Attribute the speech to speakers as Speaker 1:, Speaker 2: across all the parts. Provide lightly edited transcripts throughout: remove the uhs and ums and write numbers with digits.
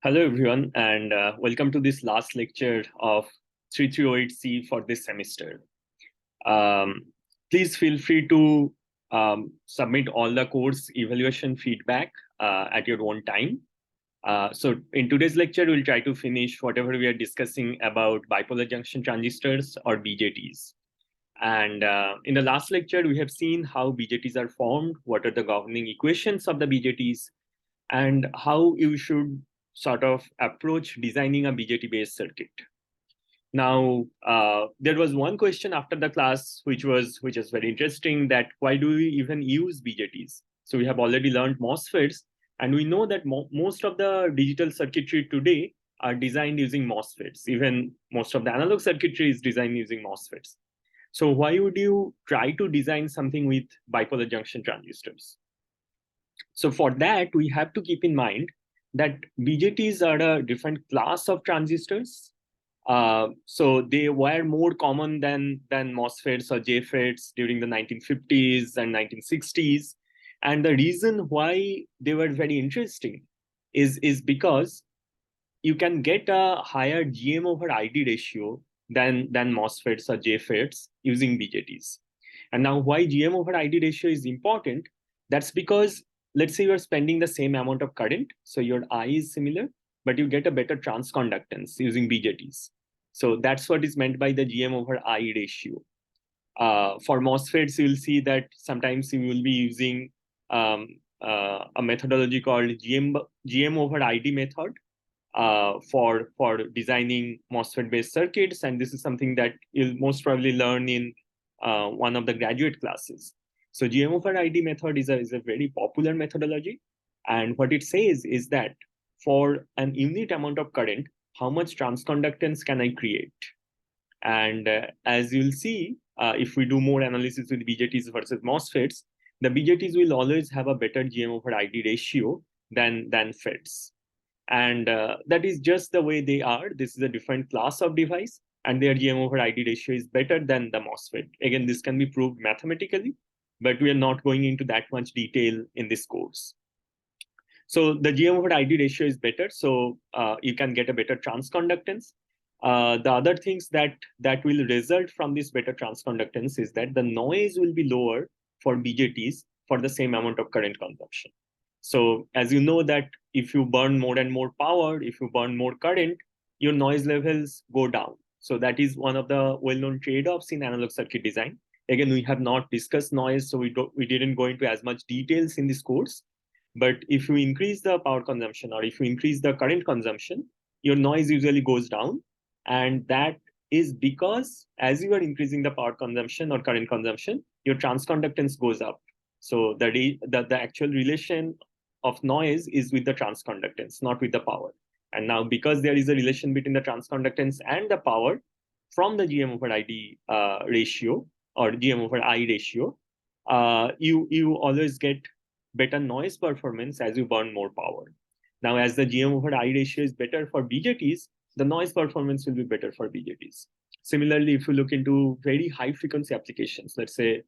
Speaker 1: Hello, everyone, and welcome to this last lecture of 3308C for this semester. Um, Please feel free to submit all the course evaluation feedback at your own time. So in today's lecture, we'll try to finish whatever we are discussing about bipolar junction transistors or BJTs. And in the last lecture, we have seen how BJTs are formed, what are the governing equations of the BJTs, and how you should sort of approach designing a BJT-based circuit. Now, there was one question after the class, which is very interesting, that why do we even use BJTs? So we have already learned MOSFETs, and we know that most of the digital circuitry today are designed using MOSFETs. Even most of the analog circuitry is designed using MOSFETs. So why would you try to design something with bipolar junction transistors? So for that, we have to keep in mind that BJTs are a different class of transistors. So they were more common than MOSFETs or JFETs during the 1950s and 1960s. And the reason why they were very interesting is because you can get a higher GM over ID ratio than MOSFETs or JFETs using BJTs. And now why GM over ID ratio is important, that's because let's say you're spending the same amount of current, so your I is similar, but you get a better transconductance using BJTs. So that's what is meant by the GM over I ratio. For MOSFETs, you'll see that sometimes you will be using a methodology called GM over ID method for designing MOSFET-based circuits, and this is something that you'll most probably learn in one of the graduate classes. So GM over ID method is a very popular methodology, and what it says is that for an unit amount of current, how much transconductance can I create? And as you'll see, if we do more analysis with BJTs versus MOSFETs, the BJTs will always have a better GM over ID ratio than FETs. And that is just the way they are. This is a different class of device, and their GM over ID ratio is better than the MOSFET. Again, this can be proved mathematically, but we are not going into that much detail in this course. So the GM over ID ratio is better, so you can get a better transconductance. The other things that will result from this better transconductance is that the noise will be lower for BJTs for the same amount of current consumption. So as you know that if you burn more and more power, if you burn more current, your noise levels go down. So that is one of the well-known trade-offs in analog circuit design. Again, we have not discussed noise, so we didn't go into as much details in this course. But if you increase the power consumption or if you increase the current consumption, your noise usually goes down. And that is because as you are increasing the power consumption or current consumption, your transconductance goes up. So the actual relation of noise is with the transconductance, not with the power. And now because there is a relation between the transconductance and the power from the GM over ID ratio or GM over I ratio, you always get better noise performance as you burn more power. Now, as the GM over I ratio is better for BJTs, the noise performance will be better for BJTs. Similarly, if you look into very high frequency applications, let's say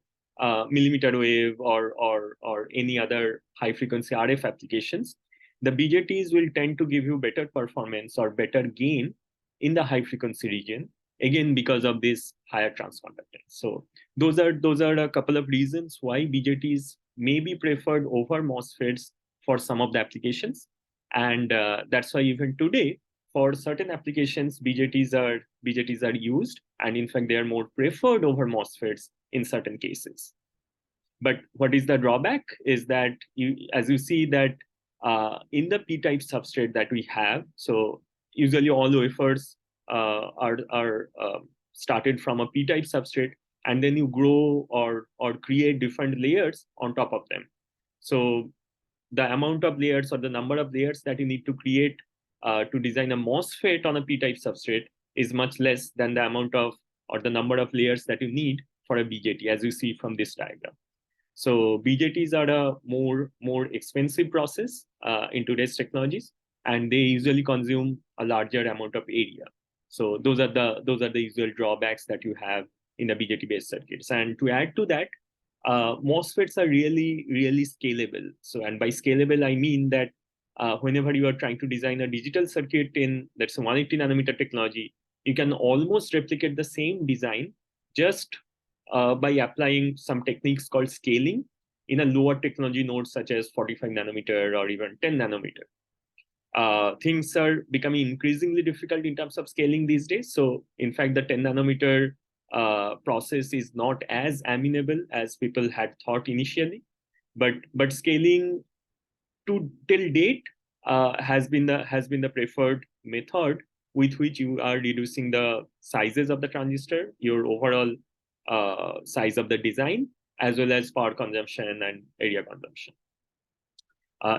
Speaker 1: millimeter wave or any other high frequency RF applications, the BJTs will tend to give you better performance or better gain in the high frequency region, again because of this higher transconductance. So those are a couple of reasons why BJTs may be preferred over MOSFETs for some of the applications. And that's why even today, for certain applications, BJTs are used, and in fact, they are more preferred over MOSFETs in certain cases. But what is the drawback is that as you see that in the P-type substrate that we have, so usually all wafers are started from a P-type substrate, and then you grow or create different layers on top of them. So the amount of layers or the number of layers that you need to create to design a MOSFET on a P-type substrate is much less than the amount of or the number of layers that you need for a BJT, as you see from this diagram. So BJTs are a more expensive process in today's technologies, and they usually consume a larger amount of area. So those are the usual drawbacks that you have in the BJT-based circuits. And to add to that, MOSFETs are really scalable. So, and by scalable, I mean that whenever you are trying to design a digital circuit in, that's 180 nanometer technology, you can almost replicate the same design just by applying some techniques called scaling in a lower technology node such as 45 nanometer or even 10 nanometer. Things are becoming increasingly difficult in terms of scaling these days. So in fact, the 10 nanometer process is not as amenable as people had thought initially. But scaling till date has been the preferred method with which you are reducing the sizes of the transistor, your overall size of the design, as well as power consumption and area consumption.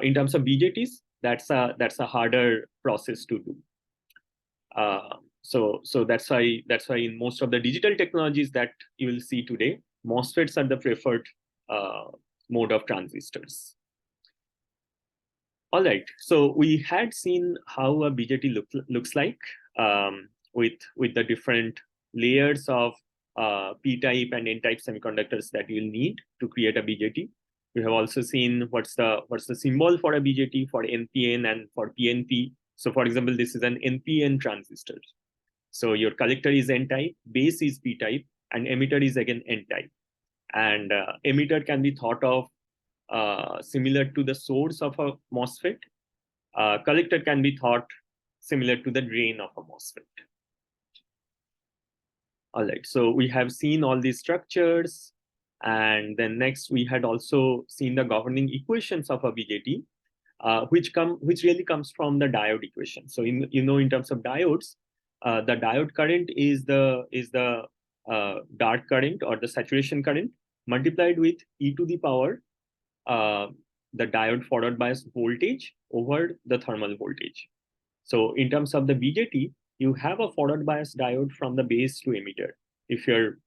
Speaker 1: In terms of BJTs, that's a harder process to do. So that's why in most of the digital technologies that you will see today, MOSFETs are the preferred mode of transistors. All right, so we had seen how a BJT looks like with the different layers of P-type and N-type semiconductors that you'll need to create a BJT. We have also seen what's the symbol for a BJT, for NPN and for PNP. So for example, this is an NPN transistor. So your collector is N-type, base is P-type, and emitter is again N-type. And emitter can be thought of similar to the source of a MOSFET. Collector can be thought similar to the drain of a MOSFET. All right, so we have seen all these structures. And then next, we had also seen the governing equations of a BJT, which really comes from the diode equation. So in terms of diodes, the diode current is the dark current or the saturation current multiplied with e to the power the diode forward bias voltage over the thermal voltage. So in terms of the BJT, you have a forward bias diode from the base to emitter. If you're,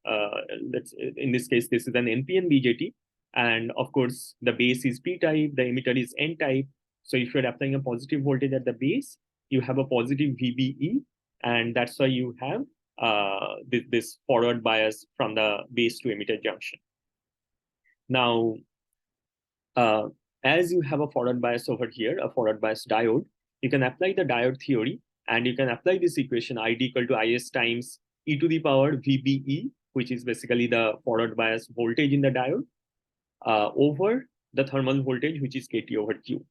Speaker 1: in this case, this is an NPN BJT, and of course, the base is P-type, the emitter is N-type. So if you're applying a positive voltage at the base, you have a positive VBE, and that's why you have this forward bias from the base to emitter junction. Now, as you have a forward bias over here, a forward bias diode, you can apply the diode theory, and you can apply this equation ID equal to IS times e to the power VBE, which is basically the forward bias voltage in the diode, over the thermal voltage, which is KT over Q.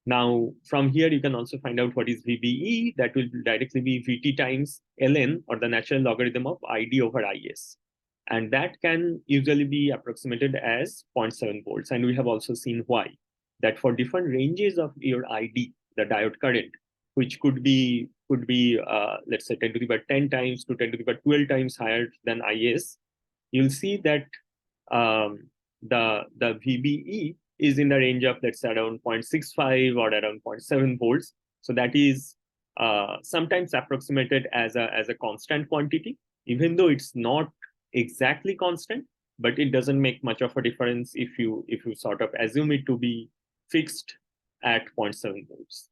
Speaker 1: Now, from here, you can also find out what is VBE. That will directly be VT times ln, or the natural logarithm of ID over IS. And that can usually be approximated as 0.7 volts. And we have also seen why. That for different ranges of your ID, the diode current, which could be let's say 10 to the power 10 times to 10 to the power 12 times higher than IS, you'll see that the VBE is in the range of, let's say, around 0.65 or around 0.7 volts. So that is sometimes approximated as a constant quantity, even though it's not exactly constant, but it doesn't make much of a difference if you sort of assume it to be fixed at 0.7 volts.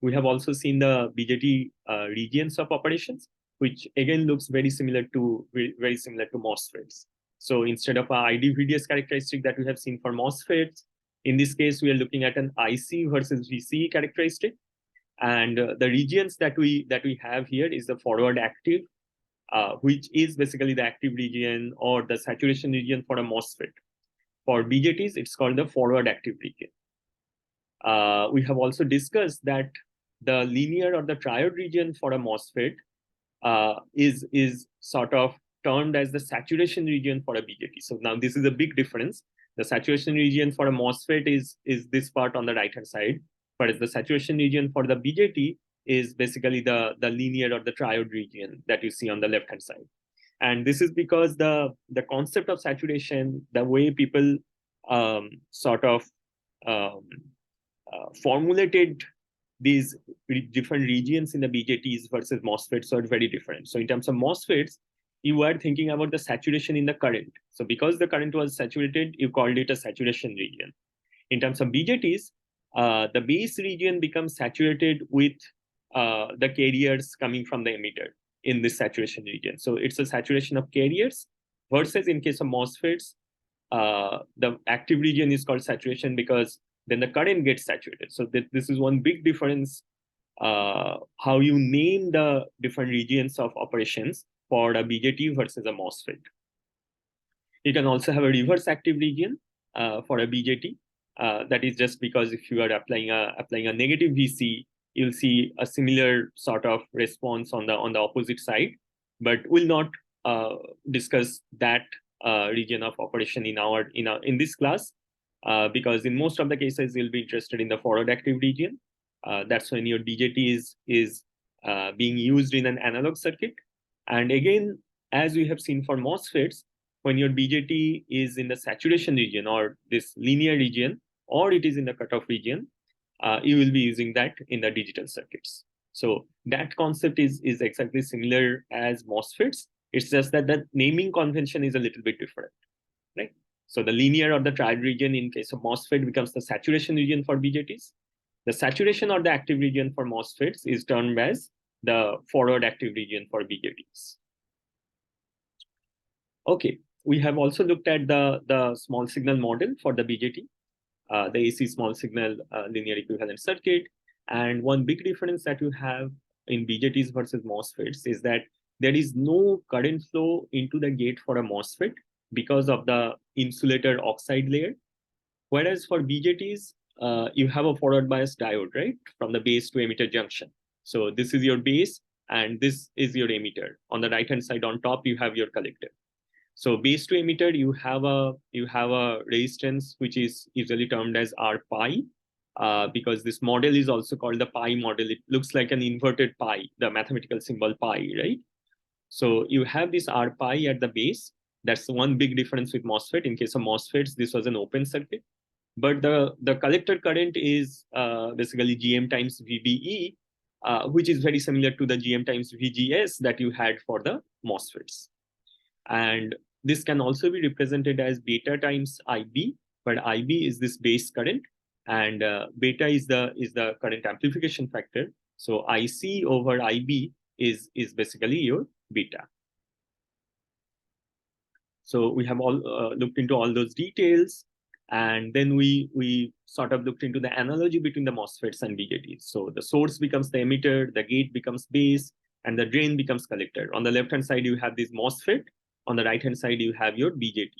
Speaker 1: We have also seen the BJT regions of operations, which again looks very similar to MOSFETs. So instead of an ID VDS characteristic that we have seen for MOSFETs, in this case we are looking at an IC versus VCE characteristic, and the regions that we have here is the forward active, which is basically the active region or the saturation region for a MOSFET. For BJTs, it's called the forward active region. We have also discussed that the linear or the triode region for a MOSFET is sort of termed as the saturation region for a BJT. So now this is a big difference. The saturation region for a MOSFET is this part on the right-hand side, whereas the saturation region for the BJT is basically the linear or the triode region that you see on the left-hand side. And this is because the concept of saturation, the way people sort of formulated these different regions in the BJTs versus MOSFETs are very different. So in terms of MOSFETs, you were thinking about the saturation in the current. So because the current was saturated, you called it a saturation region. In terms of BJTs, the base region becomes saturated with the carriers coming from the emitter in this saturation region. So it's a saturation of carriers versus in case of MOSFETs, the active region is called saturation because then the current gets saturated. So this is one big difference, how you name the different regions of operations for a BJT versus a MOSFET. You can also have a reverse active region for a BJT. That is just because if you are applying a negative VC, you'll see a similar sort of response on the opposite side. But we'll not discuss that region of operation in this class, because in most of the cases you'll be interested in the forward active region. That's when your BJT is being used in an analog circuit. And again, as we have seen for MOSFETs, when your BJT is in the saturation region or this linear region, or it is in the cutoff region, you will be using that in the digital circuits. So that concept is exactly similar as MOSFETs. It's just that the naming convention is a little bit different, right? So the linear or the triad region in case of MOSFET becomes the saturation region for BJTs. The saturation or the active region for MOSFETs is termed as the forward active region for BJTs. Okay, we have also looked at the small signal model for the BJT, the AC small signal linear equivalent circuit. And one big difference that you have in BJTs versus MOSFETs is that there is no current flow into the gate for a MOSFET because of the insulator oxide layer. Whereas for BJTs, you have a forward bias diode, right? From the base to emitter junction. So this is your base and this is your emitter. On the right-hand side on top, you have your collector. So base to emitter, you have a resistance which is usually termed as R pi, because this model is also called the pi model. It looks like an inverted pi, the mathematical symbol pi, right? So you have this R pi at the base. That's one big difference with MOSFET. In case of MOSFETs, this was an open circuit. But the collector current is basically GM times VBE, which is very similar to the GM times VGS that you had for the MOSFETs. And this can also be represented as beta times IB, but IB is this base current, and beta is the current amplification factor. So IC over IB is basically your beta. So we have all looked into all those details, and then we sort of looked into the analogy between the MOSFETs and BJTs. So the source becomes the emitter, the gate becomes base, and the drain becomes collector. On the left-hand side, you have this MOSFET. On the right-hand side, you have your BJT.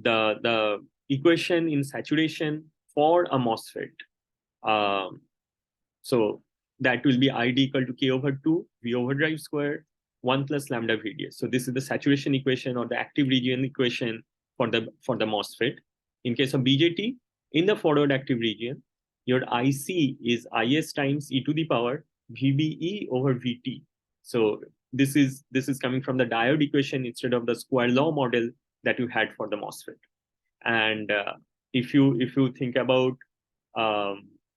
Speaker 1: The equation in saturation for a MOSFET, so that will be ID equal to K over 2, V overdrive square, 1 plus lambda VDS. So this is the saturation equation or the active region equation for the MOSFET. In case of BJT, in the forward active region, your IC is IS times e to the power VBE over VT. So this is coming from the diode equation instead of the square law model that you had for the MOSFET. And if you think about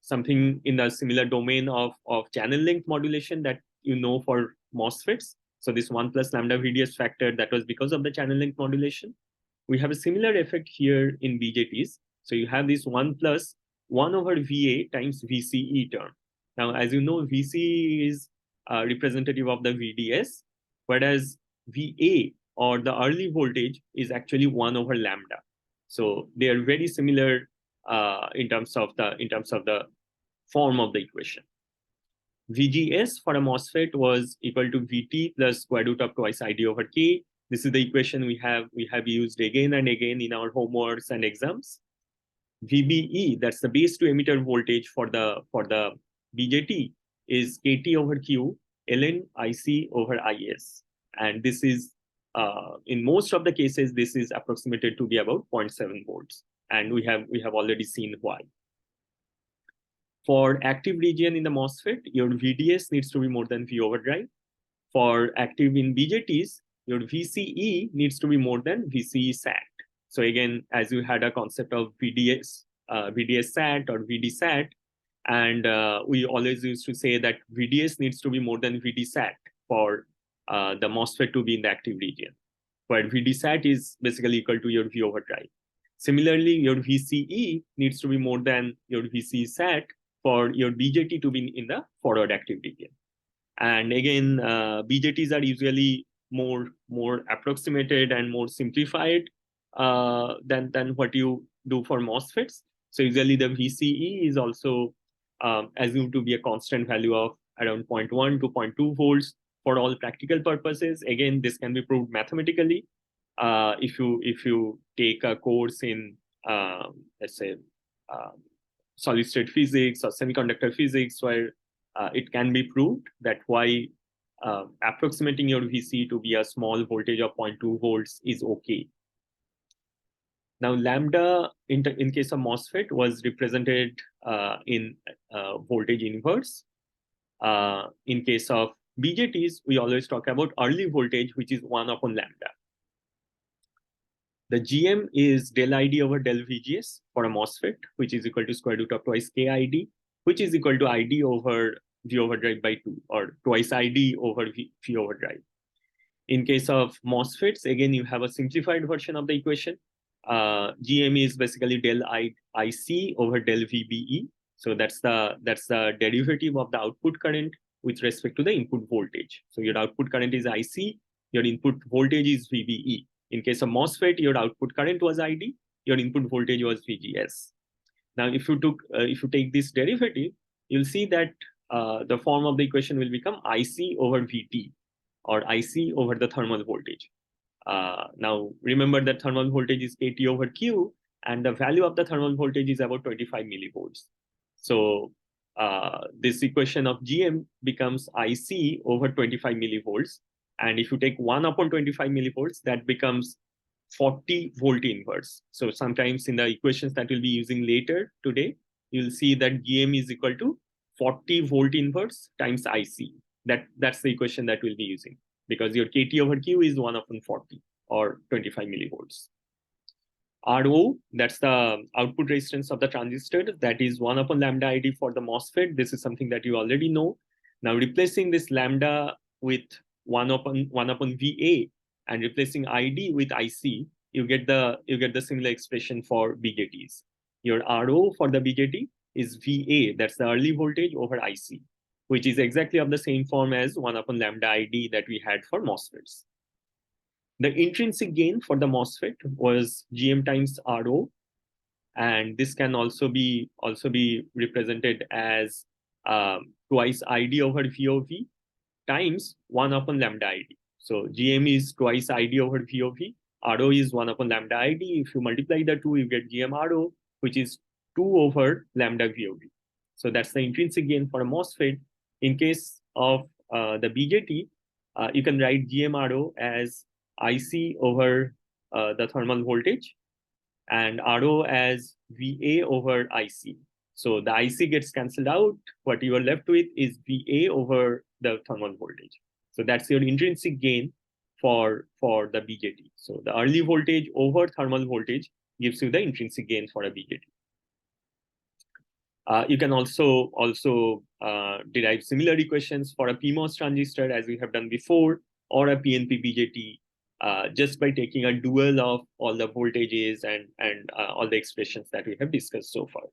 Speaker 1: something in the similar domain of channel length modulation that you know for MOSFETs, so this 1 plus lambda VDS factor, that was because of the channel length modulation. We have a similar effect here in BJTs. So you have this 1 plus 1 over VA times VCE term. Now, as you know, VC is representative of the VDS, whereas VA or the early voltage is actually 1 over lambda. So they are very similar in terms of the form of the equation. VGS for a MOSFET was equal to VT plus square root of twice ID over K. This is the equation we have used again and again in our homeworks and exams. VBE, that's the base to emitter voltage for the BJT, is KT over Q, ln IC over IS. And this is, in most of the cases, this is approximated to be about 0.7 volts. And we have already seen why. For active region in the MOSFET, your VDS needs to be more than V overdrive. For active in BJTs, your VCE needs to be more than VCE SAT. So again, as you had a concept of VDS SAT or VD SAT, and we always used to say that VDS needs to be more than VD SAT for the MOSFET to be in the active region, where VD SAT is basically equal to your V overdrive. Similarly, your VCE needs to be more than your VCE SAT for your BJT to be in the forward active region. And again, BJTs are usually more approximated and more simplified than what you do for MOSFETs. So usually the VCE is also assumed to be a constant value of around 0.1 to 0.2 volts for all practical purposes. Again, this can be proved mathematically. If you take a course in let's say solid state physics or semiconductor physics, where it can be proved that why approximating your VC to be a small voltage of 0.2 volts is okay. Now, lambda in case of MOSFET was represented in voltage inverse. In case of BJTs, we always talk about early voltage, which is 1 upon lambda. The GM is del ID over del VGS for a MOSFET, which is equal to square root of twice KID, which is equal to ID over V over drive by 2, or twice ID over V over drive. In case of MOSFETs, again, you have a simplified version of the equation. GM is basically del IC over del VBE. So that's the derivative of the output current with respect to the input voltage. So your output current is IC, your input voltage is VBE. In case of MOSFET, your output current was ID, your input voltage was VGS. Now, if you take this derivative, you'll see that the form of the equation will become IC over VT, or IC over the thermal voltage. Now, remember that thermal voltage is KT over Q, and the value of the thermal voltage is about 25 millivolts. So this equation of GM becomes IC over 25 millivolts. And if you take 1 upon 25 millivolts, that becomes 40 volt inverse. So sometimes in the equations that we'll be using later today, you'll see that GM is equal to 40 volt inverse times IC. That's the equation that we'll be using, because your KT over Q is 1 upon 40, or 25 millivolts. RO, that's the output resistance of the transistor, that is 1 upon lambda ID for the MOSFET. This is something that you already know. Now, replacing this lambda with 1 upon VA and replacing ID with IC, you get the similar expression for BJTs. Your RO for the BJT is VA, that's the early voltage, over IC, which is exactly of the same form as 1 upon lambda ID that we had for MOSFETs. The intrinsic gain for the MOSFET was GM times RO, and this can also be represented as twice ID over VOV times 1 upon lambda ID. So GM is twice ID over VOV, RO is 1 upon lambda ID. If you multiply the two, you get GM RO, which is 2 over lambda VOV. So that's the intrinsic gain for a MOSFET. In case of the BJT, you can write GM RO as IC over the thermal voltage, and RO as VA over IC. So the IC gets cancelled out. What you are left with is VA over the thermal voltage. So that's your intrinsic gain for the BJT. So the early voltage over thermal voltage gives you the intrinsic gain for a BJT. You can also derive similar equations for a PMOS transistor, as we have done before, or a PNP BJT, just by taking a dual of all the voltages and all the expressions that we have discussed so far.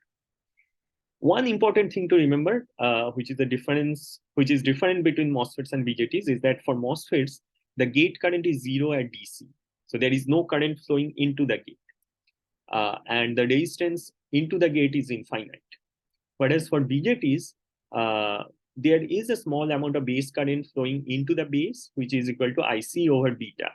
Speaker 1: One important thing to remember, which is different between MOSFETs and BJTs, is that for MOSFETs, the gate current is 0 at DC. So there is no current flowing into the gate. And the resistance into the gate is infinite. Whereas for BJTs, there is a small amount of base current flowing into the base, which is equal to IC over beta.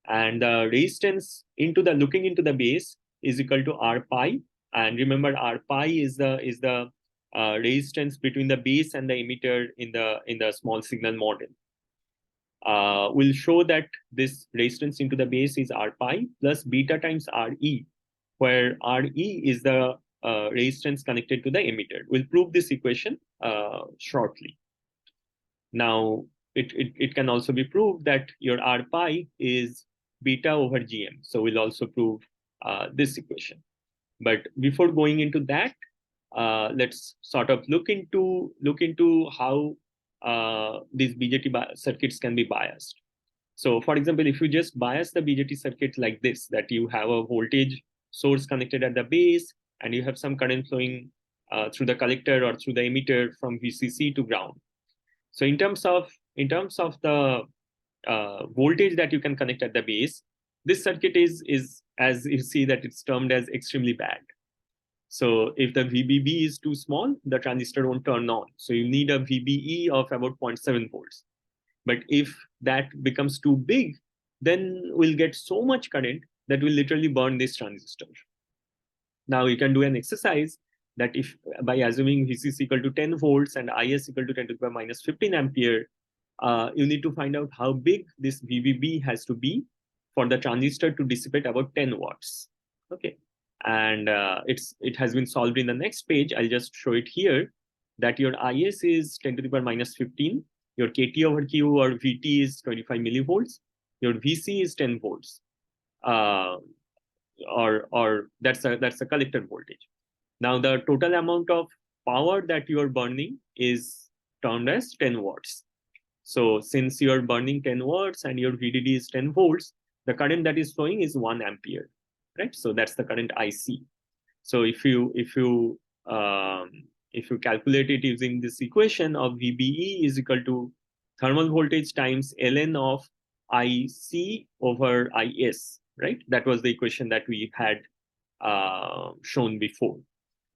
Speaker 1: And the resistance looking into the base is equal to R pi. And remember, R pi is the resistance between the base and the emitter in the small signal model. We'll show that this resistance into the base is R pi plus beta times RE, where RE is the resistance connected to the emitter. We'll prove this equation shortly. Now, it can also be proved that your R pi is beta over GM. So we'll also prove this equation. But before going into that, let's sort of look into how these BJT circuits can be biased. So, for example, if you just bias the BJT circuit like this, that you have a voltage source connected at the base, and you have some current flowing through the collector or through the emitter from VCC to ground. So, in terms of the voltage that you can connect at the base, this circuit is as you see that it's termed as extremely bad. So if the VBB is too small, the transistor won't turn on. So you need a VBE of about 0.7 volts. But if that becomes too big, then we'll get so much current that will literally burn this transistor. Now you can do an exercise that if by assuming VC is equal to 10 volts and IS equal to 10 to the power minus 15 ampere, you need to find out how big this VBB has to be for the transistor to dissipate about 10 watts. Okay, and it has been solved in the next page. I'll just show it here that your IS is 10 to the power minus 15, your KT over Q or VT is 25 millivolts, your VC is 10 volts. Or that's a collector voltage. Now the total amount of power that you are burning is termed as 10 watts. So since you are burning 10 watts and your VDD is 10 volts, the current that is flowing is 1 ampere, right? So that's the current IC. So if you calculate it using this equation of VBE is equal to thermal voltage times ln of IC over IS, right? That was the equation that we had shown before.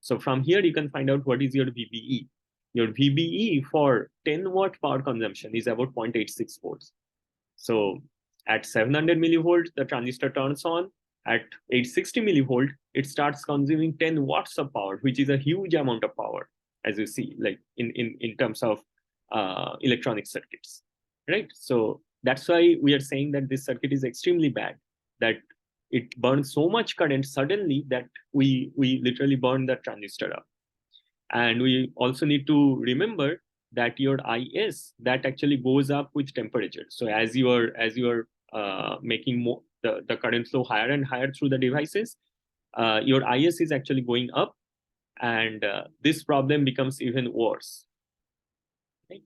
Speaker 1: So from here, you can find out what is your VBE. Your VBE for 10 watt power consumption is about 0.86 volts. So at 700 millivolts, the transistor turns on. At 860 millivolt, it starts consuming 10 watts of power, which is a huge amount of power, as you see, like in terms of electronic circuits, right? So that's why we are saying that this circuit is extremely bad, that it burns so much current suddenly that we literally burn the transistor up. And we also need to remember that your IS that actually goes up with temperature. So as you are making more the current flow higher and higher through the devices, your IS is actually going up, and this problem becomes even worse. Right?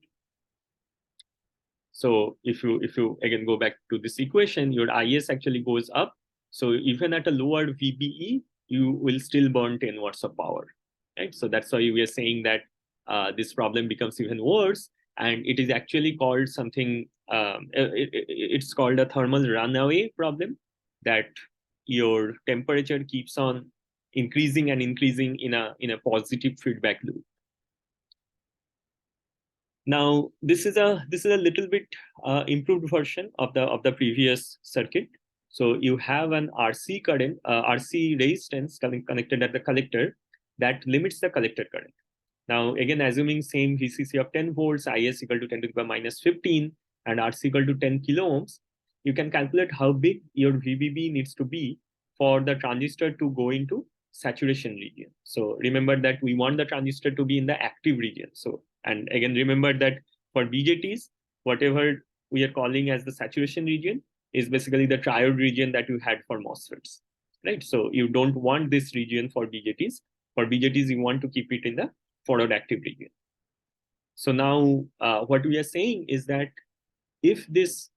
Speaker 1: So if you again go back to this equation, your IS actually goes up. So even at a lower VBE, you will still burn 10 watts of power. Right? So that's why we are saying that this problem becomes even worse, and it is actually called something. It's called a thermal runaway problem, that your temperature keeps on increasing and increasing in a positive feedback loop. Now this is a little bit improved version of the previous circuit. So you have an RC current, RC resistance connected at the collector that limits the collector current. Now again, assuming same VCC of 10 volts, IS equal to 10 to the power minus 15, and RC equal to 10 kilo ohms, you can calculate how big your VBB needs to be for the transistor to go into saturation region. So remember that we want the transistor to be in the active region. So, and again, remember that for BJTs, whatever we are calling as the saturation region is basically the triode region that you had for MOSFETs, right? So you don't want this region for BJTs. For BJTs, you want to keep it in the forward active region. So now what we are saying is that if this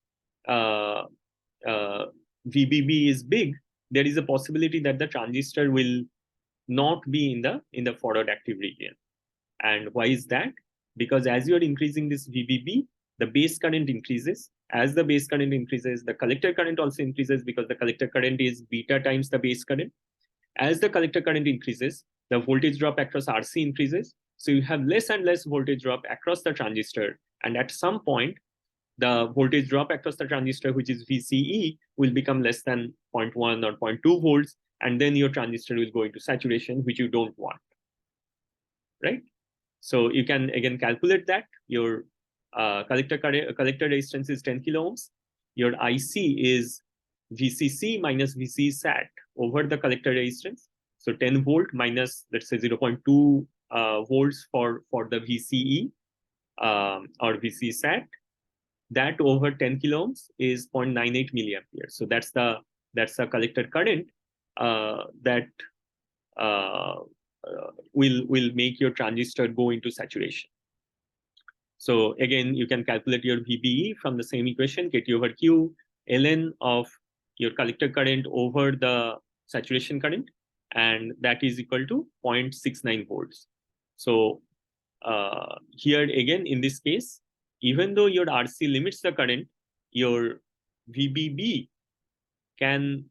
Speaker 1: VBB is big, there is a possibility that the transistor will not be in the forward active region. And why is that? Because as you are increasing this VBB, the base current increases. As the base current increases, the collector current also increases, because the collector current is beta times the base current. As the collector current increases, the voltage drop across RC increases. So you have less and less voltage drop across the transistor. And at some point, the voltage drop across the transistor, which is VCE, will become less than 0.1 or 0.2 volts. And then your transistor will go into saturation, which you don't want, right? So you can again calculate that. Your collector resistance is 10 kilo ohms. Your IC is VCC minus VC sat over the collector resistance. So 10 volt minus, let's say, 0.2 volts for the VCE or VC sat. That over 10 kilo ohms is 0.98 milliampere. So that's the collector current that will make your transistor go into saturation. So again, you can calculate your VBE from the same equation, KT over Q, ln of your collector current over the saturation current, and that is equal to 0.69 volts. So here again, in this case, even though your RC limits the current, your VBB can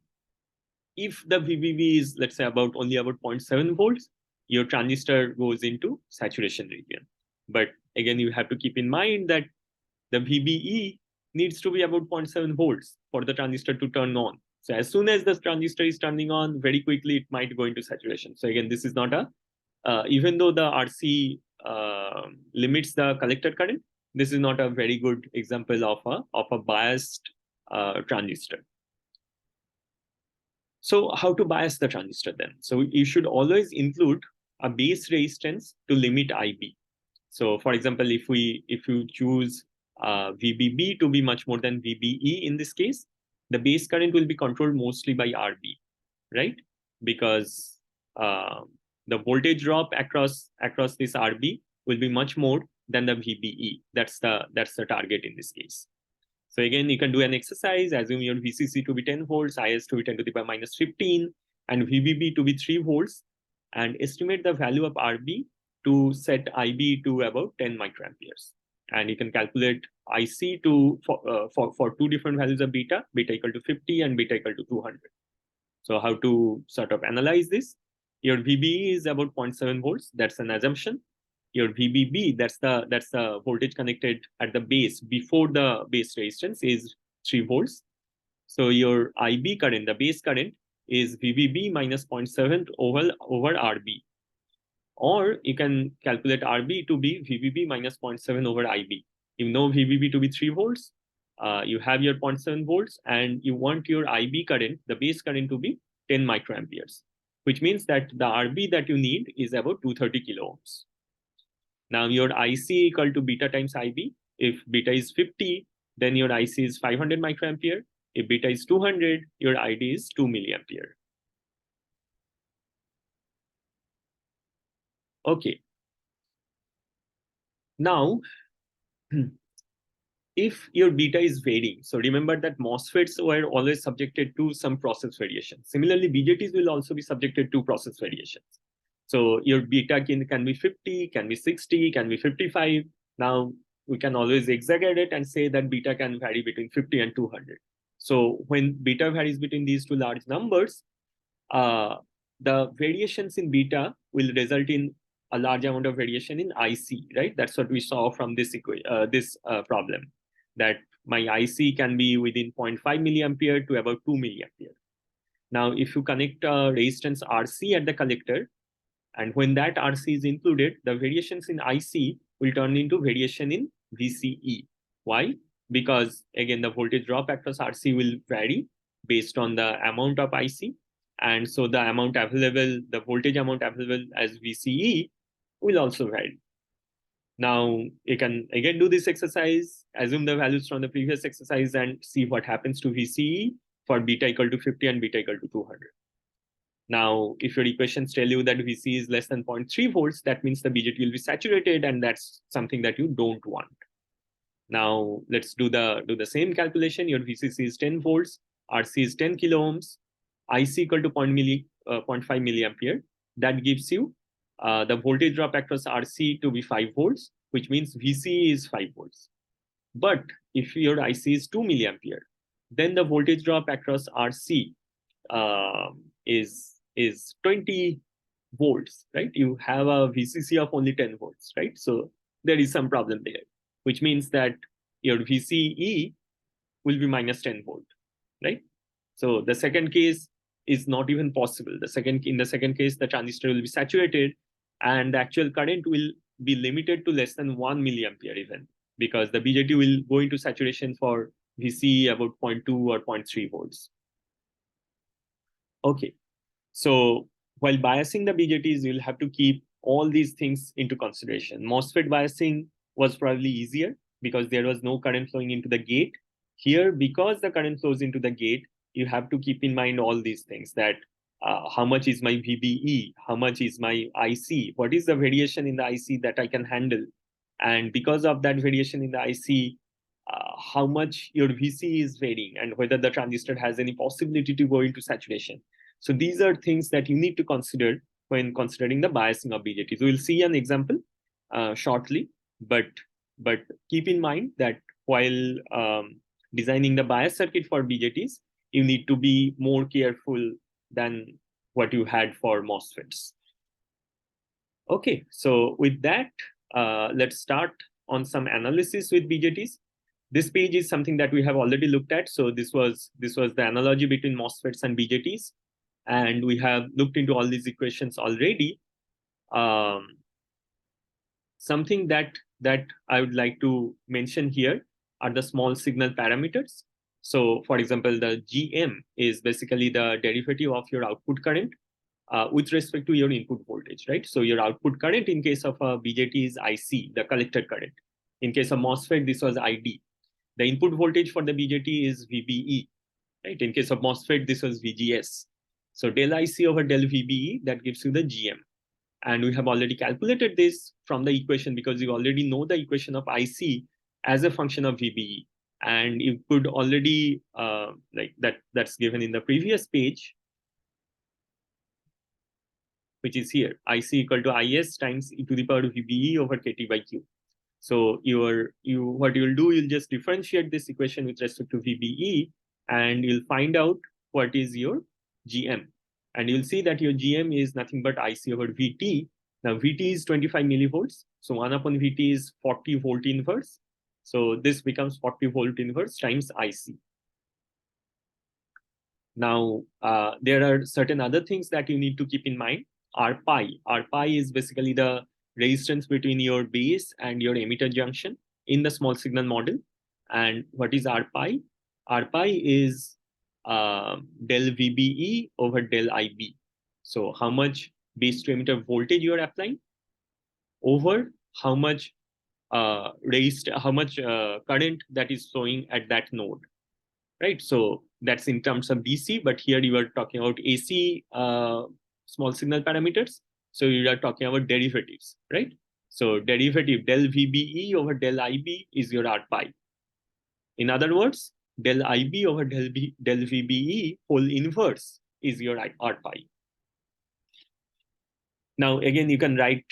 Speaker 1: if the VBB is, let's say, only about 0.7 volts, your transistor goes into saturation region. But again, you have to keep in mind that the VBE needs to be about 0.7 volts for the transistor to turn on. So as soon as the transistor is turning on, very quickly it might go into saturation. So again, this is not a, even though the RC limits the collector current, this is not a very good example of a biased transistor. So how to bias the transistor then? So you should always include a base resistance to limit IB. So for example, if you choose VBB to be much more than VBE in this case, the base current will be controlled mostly by RB, right? Because the voltage drop across this RB will be much more than the VBE. That's the target in this case. So again, you can do an exercise, assume your VCC to be 10 volts, IS to be 10 to the power minus 15, and VBB to be 3 volts, and estimate the value of RB to set IB to about 10 microamperes. And you can calculate IC for two different values of beta equal to 50 and beta equal to 200. So how to sort of analyze this? Your VBE is about 0.7 volts. That's an assumption. Your VBB, that's the voltage connected at the base before the base resistance, is 3 volts. So your IB current, the base current, is VBB minus 0.7 over RB. Or you can calculate RB to be VBB minus 0.7 over IB. You know VBB to be 3 volts. You have your 0.7 volts, and you want your IB current, the base current, to be 10 microamperes, which means that the RB that you need is about 230 kilo ohms. Now your IC equal to beta times IB. If beta is 50, then your IC is 500 microampere. If beta is 200, your ID is 2 milliampere. Okay. Now, if your beta is varying, so remember that MOSFETs were always subjected to some process variation. Similarly, BJTs will also be subjected to process variations. So your beta can be 50, can be 60, can be 55. Now we can always exaggerate and say that beta can vary between 50 and 200. So when beta varies between these two large numbers, the variations in beta will result in a large amount of variation in IC, right? That's what we saw from this problem, that my IC can be within 0.5 milliampere to about 2 milliampere. Now, if you connect a resistance RC at the collector, and when that RC is included, the variations in IC will turn into variation in VCE. Why? Because again, the voltage drop across RC will vary based on the amount of IC. And so the amount available, the voltage amount available as VCE will also vary. Now you can again do this exercise, assume the values from the previous exercise and see what happens to VCE for beta equal to 50 and beta equal to 200. Now, if your equations tell you that VC is less than 0.3 volts, that means the BJT will be saturated, and that's something that you don't want. Now, let's do the same calculation. Your VCC is 10 volts, RC is 10 kilo ohms, IC equal to 0.5 milliampere. That gives you the voltage drop across RC to be 5 volts, which means VC is 5 volts. But if your IC is 2 milliampere, then the voltage drop across RC is 20 volts, right? You have a VCC of only 10 volts, right? So there is some problem there, which means that your VCE will be minus 10 volt, right? So the second case is not even possible. In the second case, the transistor will be saturated, and the actual current will be limited to less than 1 milliampere even, because the BJT will go into saturation for VCE about 0.2 or 0.3 volts. Okay, so while biasing the BJTs, you'll have to keep all these things into consideration. MOSFET biasing was probably easier because there was no current flowing into the gate. Here, because the current flows into the gate, you have to keep in mind all these things, that how much is my VBE, how much is my IC, what is the variation in the IC that I can handle. And because of that variation in the IC, how much your VC is varying and whether the transistor has any possibility to go into saturation. So these are things that you need to consider when considering the biasing of BJTs. We'll see an example shortly, but keep in mind that while designing the bias circuit for BJTs, you need to be more careful than what you had for MOSFETs. Okay, so with that, let's start on some analysis with BJTs. This page is something that we have already looked at. So this was the analogy between MOSFETs and BJTs, and we have looked into all these equations already. Something that I would like to mention here are the small signal parameters. So, for example, the GM is basically the derivative of your output current with respect to your input voltage, right? So your output current in case of a BJT is IC, the collector current. In case of MOSFET, this was ID. The input voltage for the BJT is VBE, right? In case of MOSFET, this was VGS. So del IC over del VBE, that gives you the GM. And we have already calculated this from the equation because you already know the equation of IC as a function of VBE. And you could already, like that's given in the previous page, which is here, IC equal to IS times e to the power of VBE over KT by Q. So what you'll do, you'll just differentiate this equation with respect to VBE, and you'll find out what is your GM. And you'll see that your GM is nothing but IC over VT. Now VT is 25 millivolts. So 1 upon VT is 40 volt inverse. So this becomes 40 volt inverse times IC. Now, there are certain other things that you need to keep in mind. R-pi. R-pi is basically the resistance between your base and your emitter junction in the small signal model. And what is R-pi? R-pi is del VBE over del IB. So how much base to emitter voltage you are applying over how much current that is flowing at that node, right? So that's in terms of DC, but here you are talking about AC small signal parameters. So you are talking about derivatives, right? So derivative del VBE over del IB is your R-pi. In other words, del IB over del VBE whole inverse is your R-pi. Now, again, you can write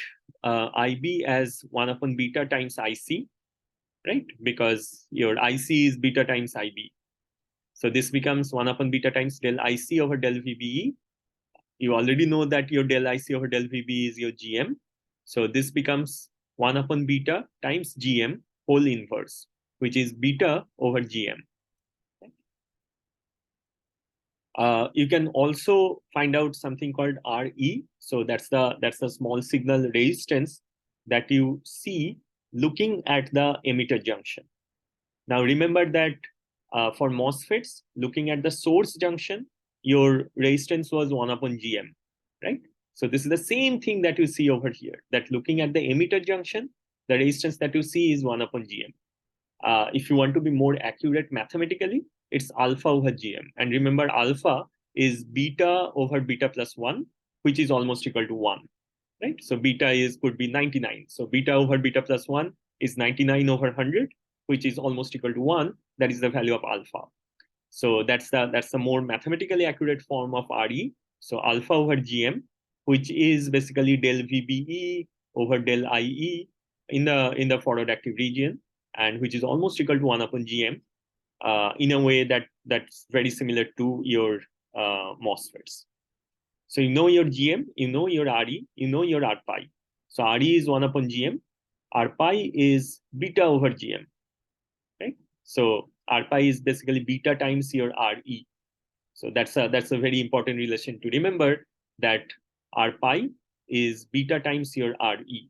Speaker 1: IB as 1 upon beta times IC, right? Because your IC is beta times IB. So this becomes 1 upon beta times del IC over del VBE. You already know that your del IC over del VBE is your GM. So this becomes 1 upon beta times GM whole inverse, which is beta over GM. You can also find out something called RE. So that's the small signal resistance that you see looking at the emitter junction. Now remember that for MOSFETs, looking at the source junction, your resistance was 1 upon GM, right? So this is the same thing that you see over here, that looking at the emitter junction, the resistance that you see is 1 upon GM. If you want to be more accurate mathematically, it's alpha over GM. And remember, alpha is beta over beta plus 1, which is almost equal to 1, right? So beta could be 99. So beta over beta plus 1 is 99 over 100, which is almost equal to 1. That is the value of alpha. So that's the more mathematically accurate form of RE. So alpha over GM, which is basically del VBE over del IE in the forward active region, and which is almost equal to 1 upon GM in a way that's very similar to your MOSFETs. So you know your GM, you know your RE, you know your R-pi. So RE is 1 upon GM, R-pi is beta over GM, right? So R-pi is basically beta times your RE. So that's a very important relation to remember, that R-pi is beta times your RE.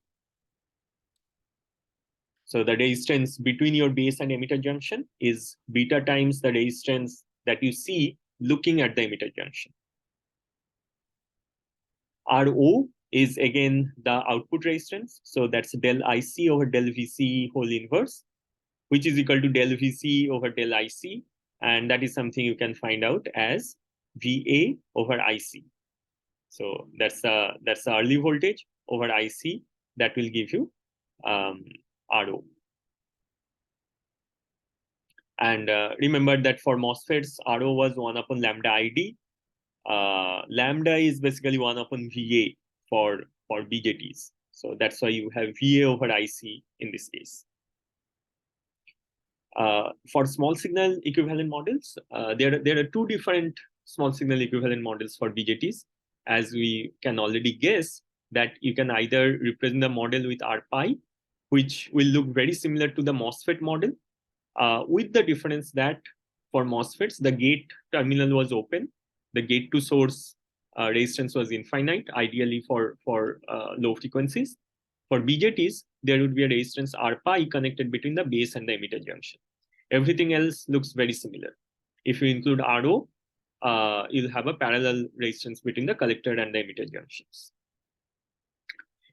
Speaker 1: So the resistance between your base and emitter junction is beta times the resistance that you see looking at the emitter junction. RO is again the output resistance. So that's del IC over del VC whole inverse, which is equal to del VC over del IC. And that is something you can find out as VA over IC. So that's the early voltage over IC that will give you RO. And remember that for MOSFETs, RO was 1 upon lambda ID. Lambda is basically 1 upon VA for BJTs. So that's why you have VA over IC in this case. For small signal equivalent models, there are two different small signal equivalent models for BJTs, as we can already guess that you can either represent the model with RPi, which will look very similar to the MOSFET model, with the difference that for MOSFETs, the gate terminal was open, the gate to source resistance was infinite, ideally for low frequencies. For BJTs, there would be a resistance RPi connected between the base and the emitter junction. Everything else looks very similar. If you include RO, you'll have a parallel resistance between the collector and the emitter junctions.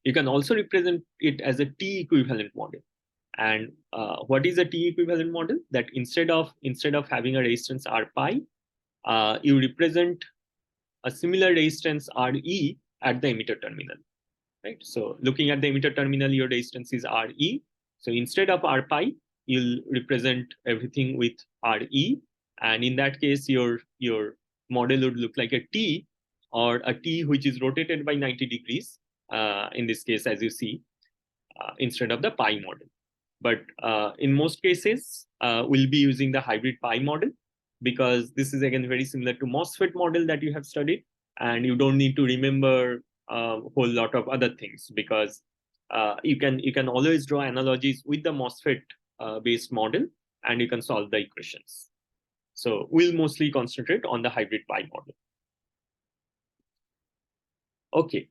Speaker 1: You can also represent it as a T equivalent model. And what is a T equivalent model? That instead of having a resistance RPi, you represent a similar resistance RE at the emitter terminal, right? So looking at the emitter terminal, your resistance is RE. So instead of RPi, you'll represent everything with RE. And in that case, your model would look like a T, or a T which is rotated by 90 degrees, in this case, as you see, instead of the pi model. But in most cases, we'll be using the hybrid pi model, because this is again very similar to MOSFET model that you have studied, and you don't need to remember a whole lot of other things, because you can always draw analogies with the MOSFET based model, and you can solve the equations. So we'll mostly concentrate on the hybrid pi model. Okay.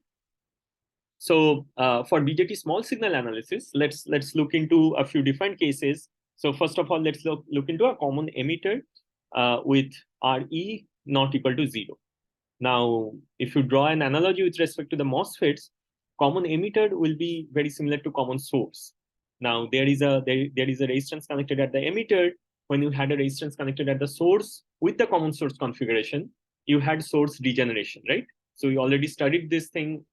Speaker 1: So for BJT small signal analysis, let's look into a few different cases. So first of all, let's look into a common emitter with RE not equal to 0. Now, if you draw an analogy with respect to the MOSFETs, common emitter will be very similar to common source. Now, there is a resistance connected at the emitter. When you had a resistance connected at the source with the common source configuration, you had source degeneration, right? So we already studied this thing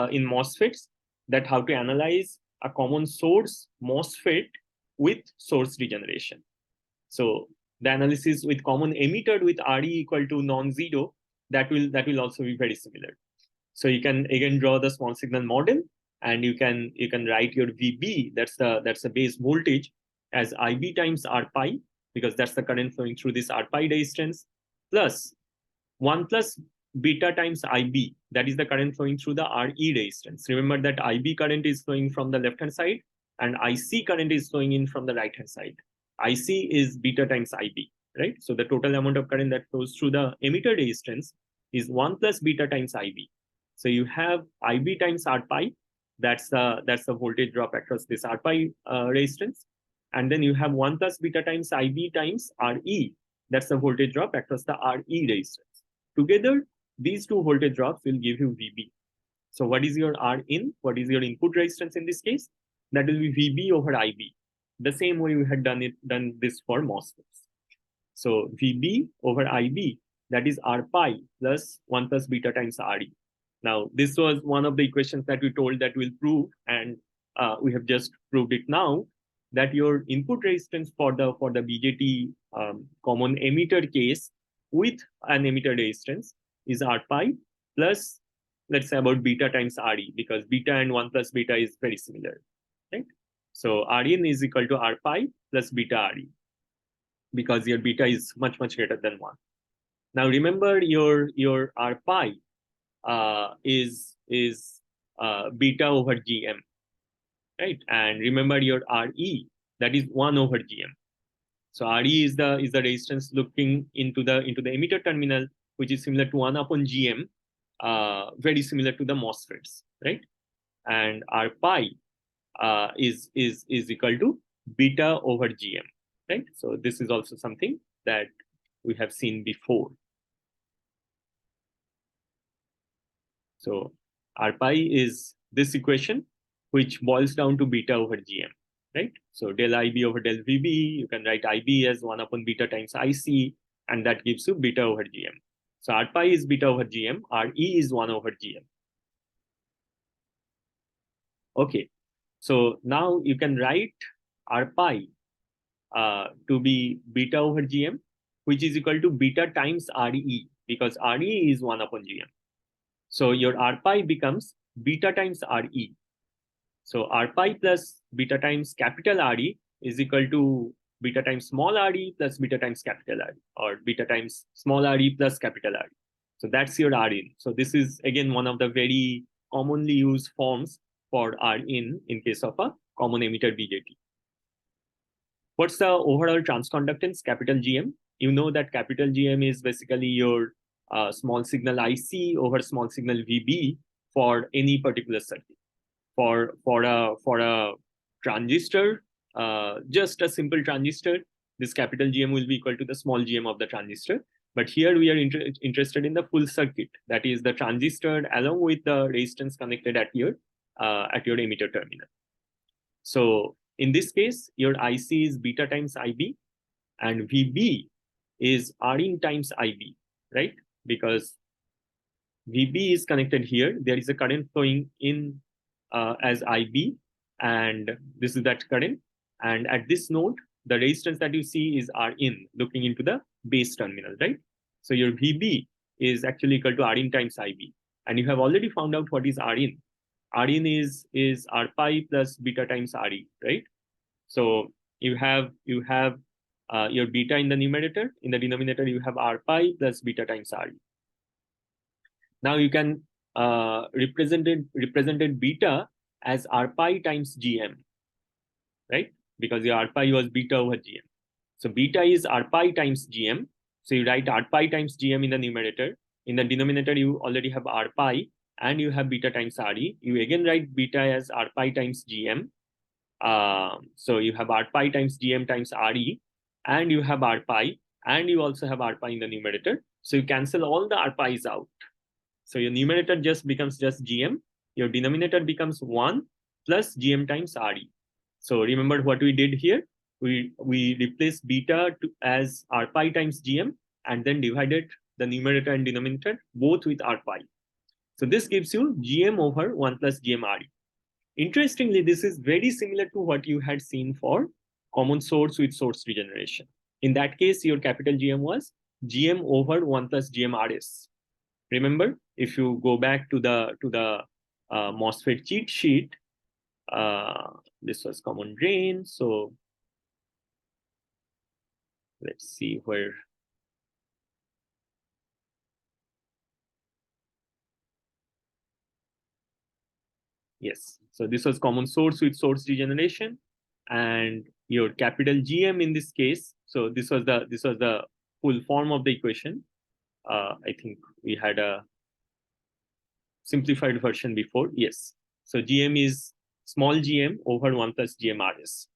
Speaker 1: in MOSFETs, that how to analyze a common source MOSFET with source degeneration. So the analysis with common emitter with RE equal to non-zero, that will also be very similar. So you can again draw the small signal model, and you can write your VB, that's the base voltage, as IB times RPi, because that's the current flowing through this RPi resistance, plus 1 plus beta times IB, that is the current flowing through the RE resistance. Remember that IB current is flowing from the left hand side, and IC current is flowing in from the right hand side. IC is beta times IB, right? So the total amount of current that flows through the emitter resistance is 1 plus beta times IB. So you have IB times RPi, that's the voltage drop across this RPi resistance, and then you have 1 plus beta times IB times RE, that's the voltage drop across the RE resistance. Together, these two voltage drops will give you VB. So what is your R in? What is your input resistance in this case? That will be VB over IB. The same way we had done this for MOSFETs. So VB over IB, that is RPi plus 1 plus beta times RE. Now, this was one of the equations that we told that we'll prove, and we have just proved it now, that your input resistance for the BJT common emitter case with an emitter resistance is RPi plus, let's say, about beta times RE, because beta and 1 plus beta is very similar, right? So Rin is equal to RPi plus beta RE, because your beta is much greater than 1. Now remember, your RPi is beta over GM, right? And remember your Re, that is 1 over GM. So Re is the resistance looking into the emitter terminal, which is similar to 1 upon GM, very similar to the MOSFETs, right? And RPi is equal to beta over GM, right? So this is also something that we have seen before. So RPi is this equation, which boils down to beta over GM, right? So del IB over del VB, you can write IB as 1 upon beta times IC, and that gives you beta over GM. So RPi is beta over GM, Re is 1 over GM. Okay, so now you can write RPi to be beta over GM, which is equal to beta times Re, because Re is 1 upon GM. So your RPi becomes beta times Re. So RPi plus beta times capital Re is equal to beta times small RE plus beta times capital RE, or beta times small RE plus capital RE. So that's your RIN. So this is again one of the very commonly used forms for RIN in case of a common emitter BJT. What's the overall transconductance, capital GM? You know that capital GM is basically your small signal IC over small signal VB for any particular circuit. For a transistor, just a simple transistor, this capital GM will be equal to the small GM of the transistor. But here we are interested in the full circuit, that is the transistor along with the resistance connected at your emitter terminal. So in this case, your IC is beta times IB, and VB is RIN times IB, right? Because VB is connected here. There is a current flowing in as IB, and this is that current. And at this node, the resistance that you see is RIN, looking into the base terminal, right? So your VB is actually equal to RIN times IB. And you have already found out what is RIN. RIN is R pi plus beta times RE, right? So you have your beta in the numerator. In the denominator, you have R pi plus beta times RE. Now you can represented beta as R pi times GM, right? Because your R pi was beta over GM. So beta is R pi times GM. So you write R pi times GM in the numerator. In the denominator, you already have R pi and you have beta times RE. You again write beta as R pi times GM. So you have R pi times GM times RE, and you have R pi, and you also have R pi in the numerator. So you cancel all the R pi's out. So your numerator just becomes just GM. Your denominator becomes 1 plus GM times RE. So remember what we did here? We replaced beta as R pi times GM, and then divided the numerator and denominator both with R pi. So this gives you GM over 1 plus GM RE. Interestingly, this is very similar to what you had seen for common source with source regeneration. In that case, your capital GM was GM over 1 plus GM RS. Remember, if you go back to the MOSFET cheat sheet, this was common drain. So let's see where. Yes, so this was common source with source regeneration, and your capital GM in this case. So this was the full form of the equation. I think we had a simplified version before. Yes, so GM is small GM over 1 plus GM RS.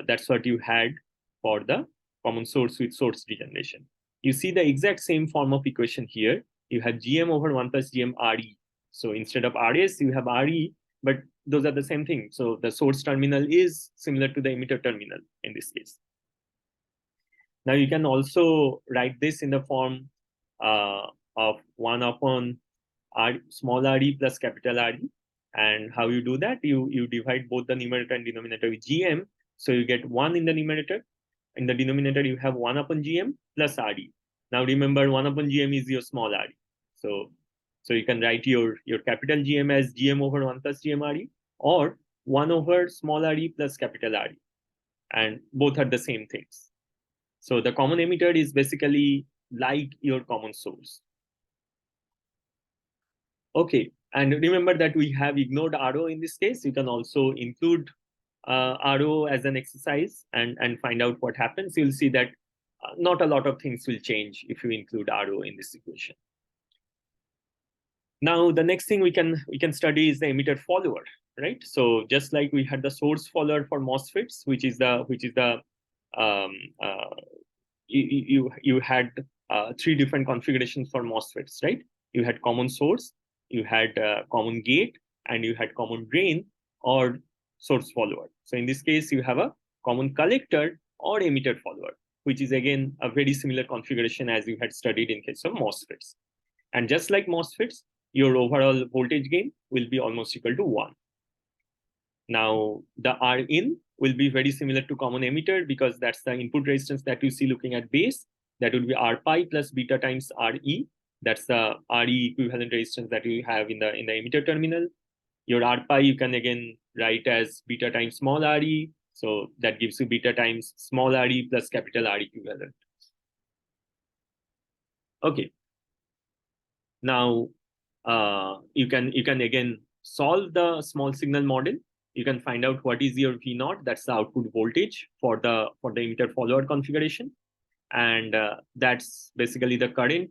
Speaker 1: That's what you had for the common source with source regeneration. You see the exact same form of equation here. You have GM over 1 plus GM RE. So instead of RS, you have RE, but those are the same thing. So the source terminal is similar to the emitter terminal in this case. Now you can also write this in the form of 1 upon small RE plus capital RE. And how you do that? You divide both the numerator and denominator with GM. So you get 1 in the numerator. In the denominator, you have 1 upon GM plus RE. Now remember, 1 upon GM is your small RE. So you can write your capital GM as GM over 1 plus GM RE, or 1 over small RE plus capital RE. And both are the same things. So the common emitter is basically like your common source. Okay, and remember that we have ignored RO in this case. You can also include RO as an exercise and find out what happens. You'll see that not a lot of things will change if you include RO in this equation. Now, the next thing we can study is the emitter follower, right? So just like we had the source follower for MOSFETs, which is the you had 3 different configurations for MOSFETs, right? You had common source, you had common gate, and you had common drain or source follower. So in this case, you have a common collector or emitter follower, which is again a very similar configuration as you had studied in case of MOSFETs. And just like MOSFETs, your overall voltage gain will be almost equal to 1. Now, the Rin will be very similar to common emitter because that's the input resistance that you see looking at base. That would be R pi plus beta times Re. That's the Re equivalent resistance that you have in the emitter terminal. Your R pi you can again write as beta times small RE. So that gives you beta times small RE plus capital R equivalent. Okay. Now you can again solve the small signal model. You can find out what is your V naught. That's the output voltage for the emitter follower configuration, and that's basically the current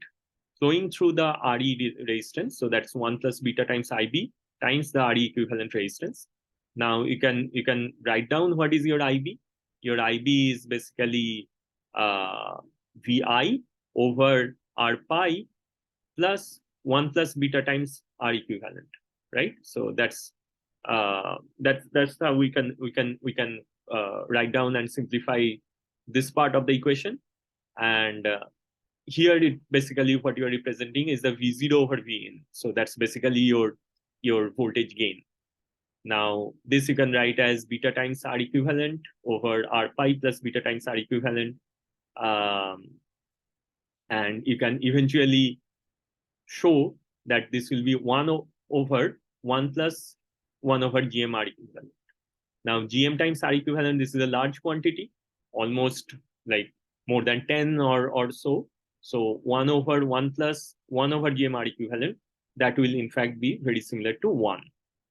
Speaker 1: flowing through the RE resistance. So that's 1 plus beta times IB times the RE equivalent resistance. Now you can write down what is your IB. Your IB is basically VI over R pi plus 1 plus beta times R equivalent, right? So that's how we can write down and simplify this part of the equation. And here it basically what you are representing is the V0 over Vin. So that's basically your voltage gain. Now this you can write as beta times R equivalent over R pi plus beta times R equivalent. And you can eventually show that this will be 1 over 1 plus 1 over GM R equivalent. Now GM times R equivalent, this is a large quantity, almost like more than 10 or so. So 1 over 1 plus 1 over GM R equivalent, that will in fact be very similar to 1.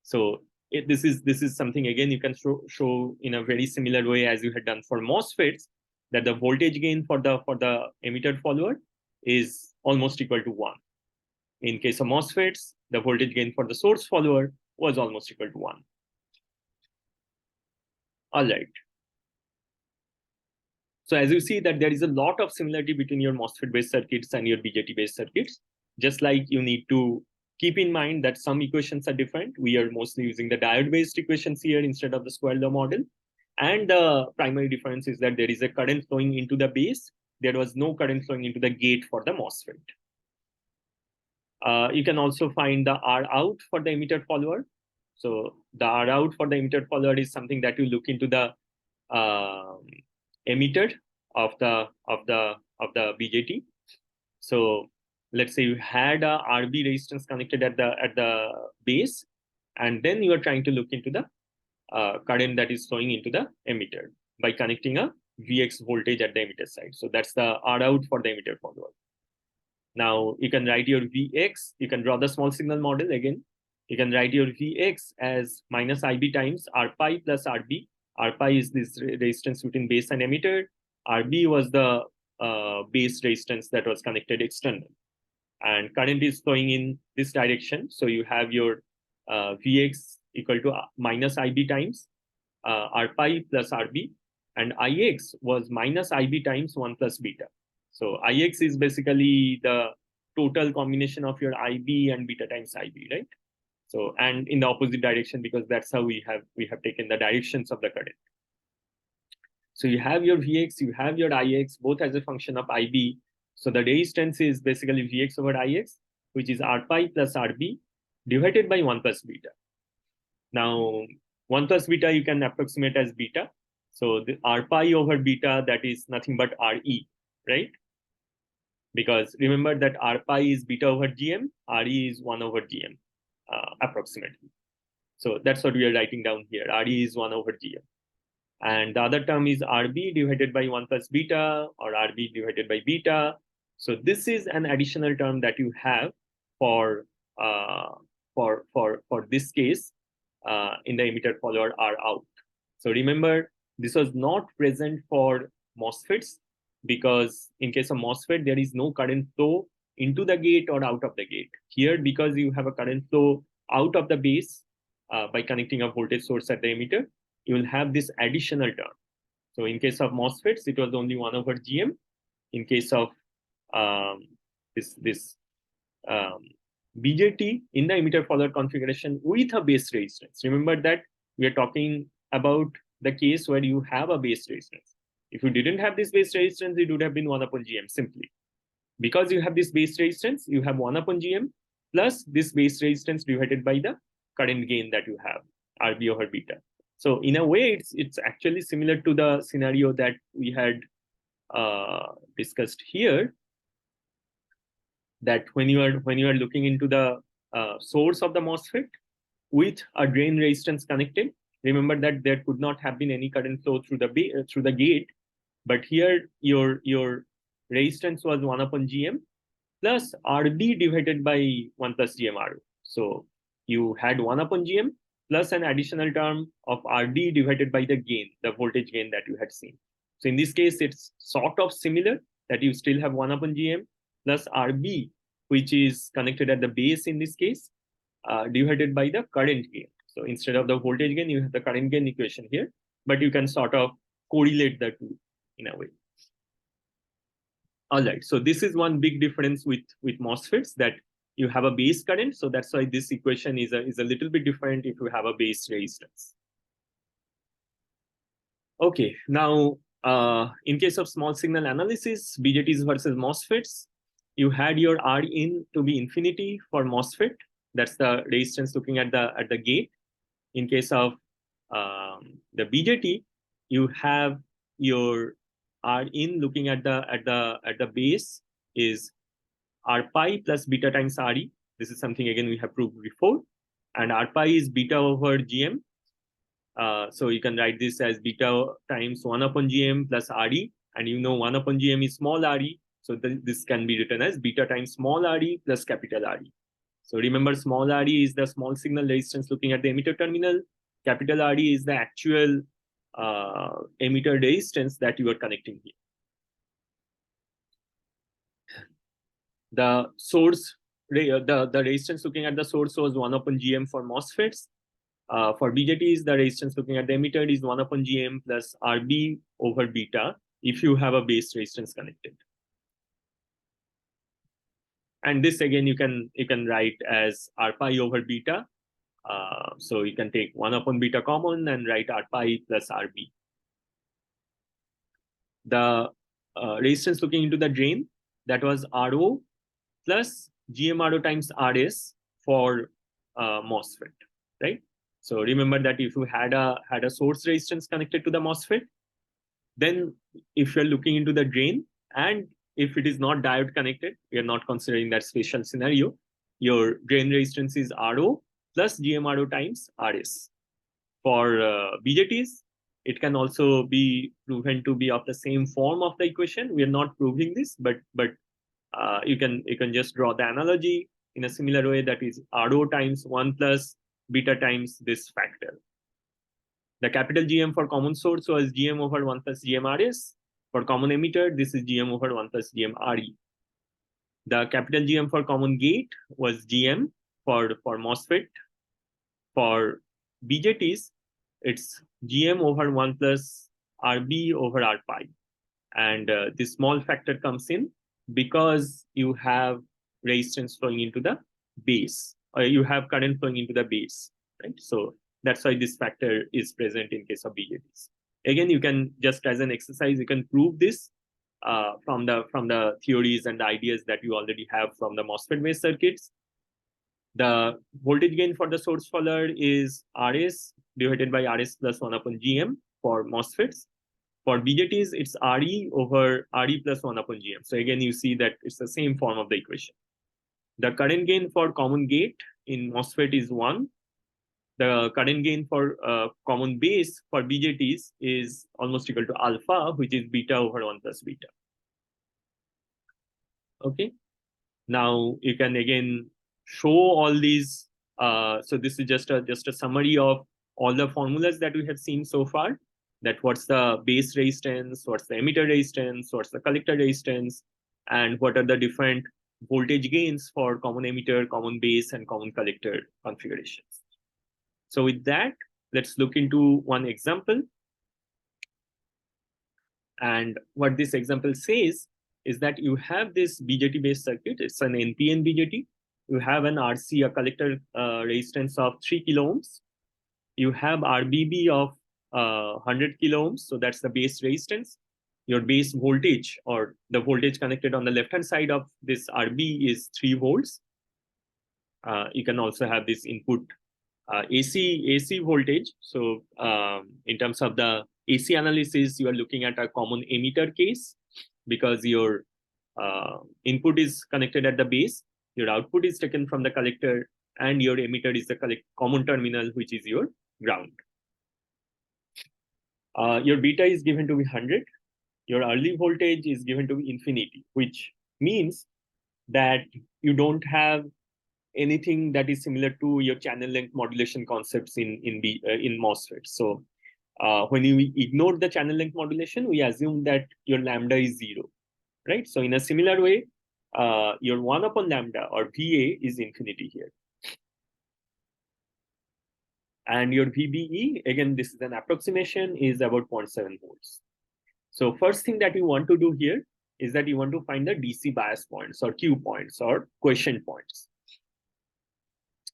Speaker 1: So this is something again you can show in a very similar way as you had done for MOSFETs, that the voltage gain for the emitter follower is almost equal to 1. In case of MOSFETs, the voltage gain for the source follower was almost equal to 1. All right. So as you see that there is a lot of similarity between your MOSFET-based circuits and your BJT-based circuits, just like you need to keep in mind that some equations are different. We are mostly using the diode-based equations here instead of the square law model. And the primary difference is that there is a current flowing into the base. There was no current flowing into the gate for the MOSFET. You can also find the R out for the emitter follower. So the R out for the emitter follower is something that you look into the emitter of the BJT. So let's say you had a RB resistance connected at the base, and then you are trying to look into the current that is flowing into the emitter by connecting a Vx voltage at the emitter side. So that's the R out for the emitter follower. Now you can write your Vx, you can draw the small signal model again. You can write your Vx as minus IB times R pi plus RB. R pi is this resistance between base and emitter. RB was the base resistance that was connected external. And current is flowing in this direction. So you have your Vx equal to minus IB times R pi plus RB. And Ix was minus IB times 1 plus beta. So Ix is basically the total combination of your IB and beta times IB, right? So, and in the opposite direction, because that's how we have taken the directions of the current. So you have your Vx, you have your Ix, both as a function of IB. So the resistance is basically Vx over Ix, which is R pi plus RB divided by 1 plus beta. Now, 1 plus beta you can approximate as beta. So the R pi over beta, that is nothing but Re, right? Because remember that R pi is beta over GM, Re is 1 over GM, approximately. So that's what we are writing down here. Re is 1 over GM. And the other term is Rb divided by 1 plus beta, or Rb divided by beta. So this is an additional term that you have for this case in the emitter follower R out. So remember, this was not present for MOSFETs, because in case of MOSFET, there is no current flow into the gate or out of the gate. Here, because you have a current flow out of the base by connecting a voltage source at the emitter, you will have this additional term. So in case of MOSFETs, it was only 1 over GM. In case of BJT in the emitter follower configuration with a base resistance. Remember that we are talking about the case where you have a base resistance. If you didn't have this base resistance, it would have been 1 upon GM simply. Because you have this base resistance, you have 1 upon GM plus this base resistance divided by the current gain that you have, RB over beta. So in a way, it's actually similar to the scenario that we had discussed here, that when you are looking into the source of the MOSFET with a drain resistance connected, Remember that there could not have been any current flow through the gate, but here your resistance was 1 upon Gm plus Rd divided by 1 plus GMR. So you had 1 upon Gm plus an additional term of Rd divided by the gain, the voltage gain that you had seen. So in this case, it's sort of similar, that you still have 1 upon Gm plus Rb, which is connected at the base in this case, divided by the current gain. So instead of the voltage gain, you have the current gain equation here, but you can sort of correlate the two in a way. All right, so this is one big difference with MOSFETs, that you have a base current. So that's why this equation is a little bit different if you have a base resistance. Okay, now in case of small signal analysis, BJTs versus MOSFETs, you had your Rin to be infinity for MOSFET. That's the resistance looking at the gate. In case of the BJT, you have your Rin looking at the base is R pi plus beta times Re. This is something again we have proved before, and R pi is beta over Gm. So you can write this as beta times 1 upon Gm plus Re, and you know 1 upon Gm is small Re, so this can be written as beta times small Re plus capital Re. So remember, small Re is the small signal resistance looking at the emitter terminal. Capital Re is the actual emitter resistance that you are connecting here. The source, the resistance looking at the source was 1 upon Gm for MOSFETs. For BJTs, the resistance looking at the emitter is 1 upon Gm plus Rb over beta if you have a base resistance connected. And this again you can write as R pi over beta. So you can take 1 upon beta common and write R pi plus Rb. The resistance looking into the drain, that was Ro plus GMRO times Rs for MOSFET, right? So remember that if you had a source resistance connected to the MOSFET, then if you're looking into the drain, and if it is not diode connected, we are not considering that special scenario, your drain resistance is Ro plus GMRO times Rs. For BJTs, it can also be proven to be of the same form of the equation. We are not proving this, but you can just draw the analogy in a similar way, that is Ro times 1 plus beta times this factor. The capital Gm for common source was Gm over 1 plus GMRs. For common emitter, this is Gm over 1 plus GMRe. The capital Gm for common gate was Gm for MOSFET. For BJTs, it's Gm over 1 plus Rb over R pi. And this small factor comes in because you have resistance flowing into the base, or you have current flowing into the base, right? So that's why this factor is present in case of BJTs. Again, you can just as an exercise, you can prove this from the theories and the ideas that you already have from the MOSFET-based circuits. The voltage gain for the source follower is Rs divided by Rs plus 1 upon Gm for MOSFETs. For BJTs, it's Re over Re plus 1 upon Gm. So again, you see that it's the same form of the equation. The current gain for common gate in MOSFET is 1. The current gain for common base for BJTs is almost equal to alpha, which is beta over 1 plus beta. Okay. Now you can again show all these. So this is just a summary of all the formulas that we have seen so far. That what's the base resistance, what's the emitter resistance, what's the collector resistance, and what are the different voltage gains for common emitter, common base, and common collector configurations. So with that, let's look into one example. And what this example says is that you have this BJT-based circuit. It's an NPN BJT. You have an RC, a collector resistance of 3 kilo ohms. You have RBB of 100 kilo ohms. So that's the base resistance. Your base voltage, or the voltage connected on the left-hand side of this RB, is 3 volts. You can also have this input AC voltage. So in terms of the AC analysis, you are looking at a common emitter case, because your input is connected at the base, your output is taken from the collector, and your emitter is the common terminal, which is your ground. Your beta is given to be 100. Your early voltage is given to be infinity, which means that you don't have anything that is similar to your channel length modulation concepts in MOSFET. So when you ignore the channel length modulation, we assume that your lambda is 0, right? So in a similar way, your 1 upon lambda or VA is infinity here. And your VBE, again, this is an approximation, is about 0.7 volts. So first thing that you want to do here is that you want to find the DC bias points or Q points or quiescent points.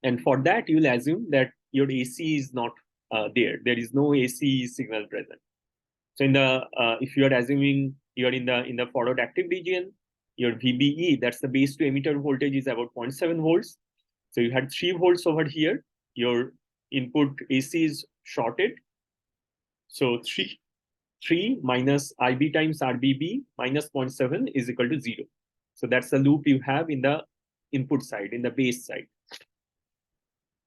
Speaker 1: And for that, you'll assume that your AC is not there. There is no AC signal present. So in the if you are assuming you're in the forward active region, your VBE, that's the base to emitter voltage, is about 0.7 volts. So you had 3 volts over here. Your input AC is shorted. So 3 minus IB times RBB minus 0.7 is equal to 0. So that's the loop you have in the input side, in the base side.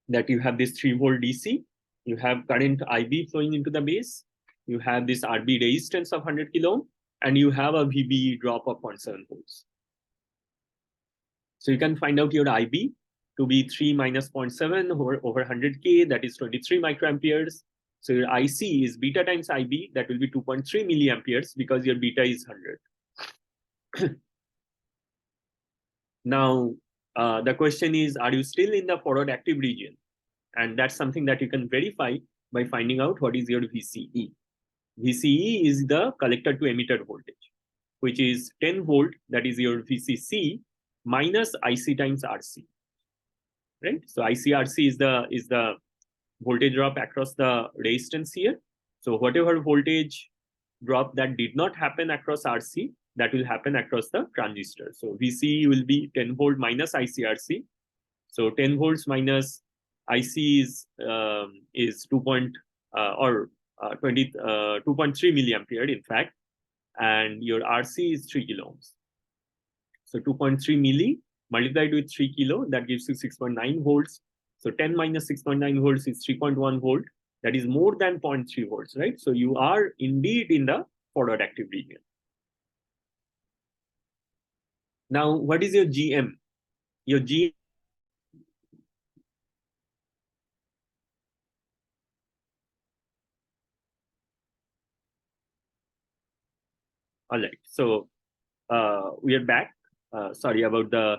Speaker 1: That you have this 3 volt DC, you have current IB flowing into the base, you have this RB resistance of 100 kilo, and you have a VBE drop of 0.7 volts. So you can find out your IB to be 3 minus 0.7 over 100K, that is 23 microamperes. So your IC is beta times IB, that will be 2.3 milliamperes because your beta is 100. Now, the question is, are you still in the forward active region? And that's something that you can verify by finding out what is your VCE. VCE is the collector to emitter voltage, which is 10 volt, that is your VCC, minus IC times RC, right? So ICRC is the voltage drop across the resistance here. So whatever voltage drop that did not happen across RC, that will happen across the transistor. So VCE will be 10 volt minus ICRC. So 10 volts minus IC is 2.3 milliampere, in fact, and your RC is 3 kilo ohms. So 2.3 milli multiplied with 3 kilo, that gives you 6.9 volts. So 10 minus 6.9 volts is 3.1 volt. That is more than 0.3 volts, right? So you are indeed in the forward active region. Now, what is your GM? Your GM. All right. So we are back. Sorry about the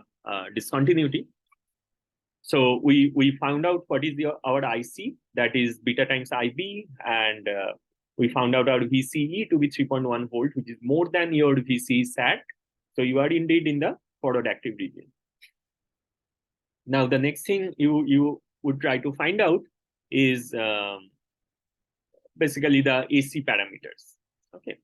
Speaker 1: discontinuity. So we found out what is our IC, that is beta times IB, and we found out our VCE to be 3.1 volt, which is more than your VCE SAT. So you are indeed in the forward active region. Now, the next thing you would try to find out is basically the AC parameters. Okay.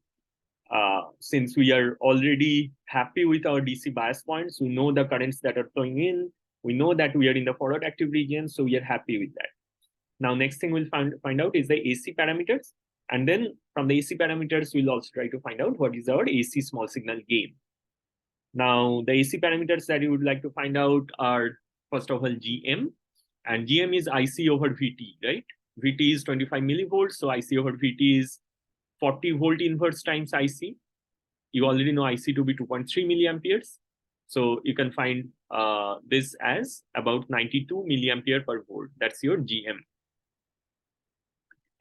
Speaker 1: Since we are already happy with our DC bias points, we know the currents that are flowing in, we know that we are in the forward active region, so we are happy with that. Now, next thing we'll find out is the AC parameters. And then from the AC parameters, we'll also try to find out what is our AC small signal gain. Now, the AC parameters that you would like to find out are, first of all, GM. And GM is IC over VT, right? VT is 25 millivolts, so IC over VT is 40 volt inverse times IC. You already know IC to be 2.3 milliamperes. So you can find this as about 92 milliampere per volt. That's your GM.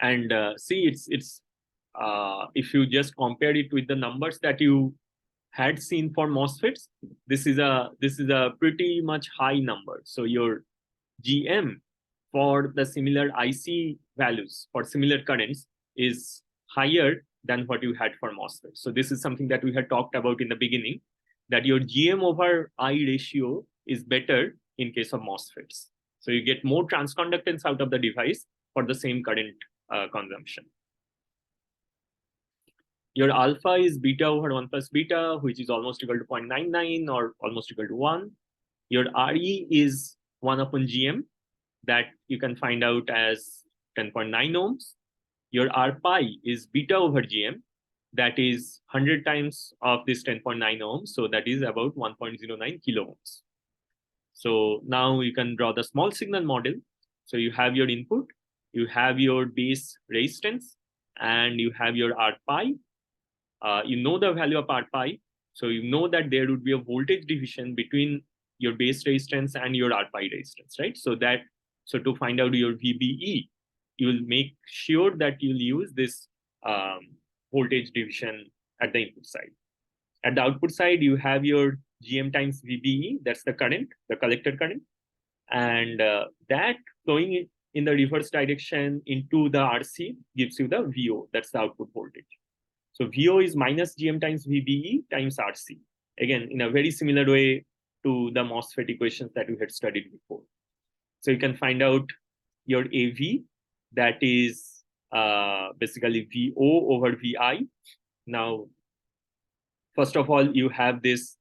Speaker 1: And see, it's if you just compare it with the numbers that you had seen for MOSFETs, this is a pretty much high number. So your GM for the similar IC values for similar currents is higher than what you had for MOSFET. So this is something that we had talked about in the beginning, that your GM over I ratio is better in case of MOSFETs. So you get more transconductance out of the device for the same current consumption. Your alpha is beta over 1 plus beta, which is almost equal to 0.99 or almost equal to 1. Your RE is 1 upon GM, that you can find out as 10.9 ohms. Your R pi is beta over GM, that is 100 times of this 10.9 ohms. So that is about 1.09 kilo ohms. So now you can draw the small signal model. So you have your input, you have your base resistance, and you have your R pi. You know the value of R pi, so you know that there would be a voltage division between your base resistance and your R pi resistance, right? So to find out your VBE, you will make sure that you'll use this voltage division at the input side. At the output side, you have your GM times VBE, that's the current, the collector current, and that flowing in the reverse direction into the RC gives you the VO, that's the output voltage. So VO is minus GM times VBE times RC. Again, in a very similar way to the MOSFET equations that we had studied before. So you can find out your AV, that is basically VO over VI. Now, first of all, you have this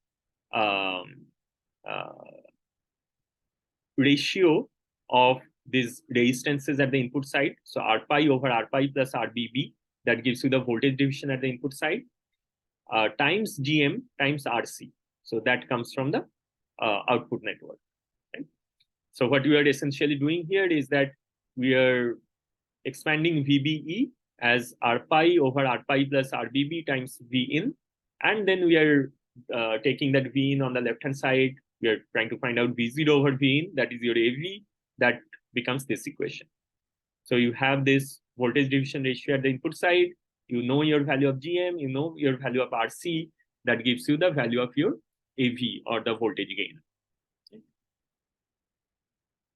Speaker 1: ratio of these resistances at the input side. So R pi over R pi plus RBB, that gives you the voltage division at the input side, times GM times RC. So that comes from the output network. Right? So what we are essentially doing here is that we are expanding VBE as R pi over R pi plus RBB times V in, and then we are taking that V in on the left hand side. We are trying to find out V0 over V in, that is your AV, that becomes this equation. So you have this voltage division ratio at the input side, you know your value of GM, you know your value of RC, that gives you the value of your AV or the voltage gain. Okay.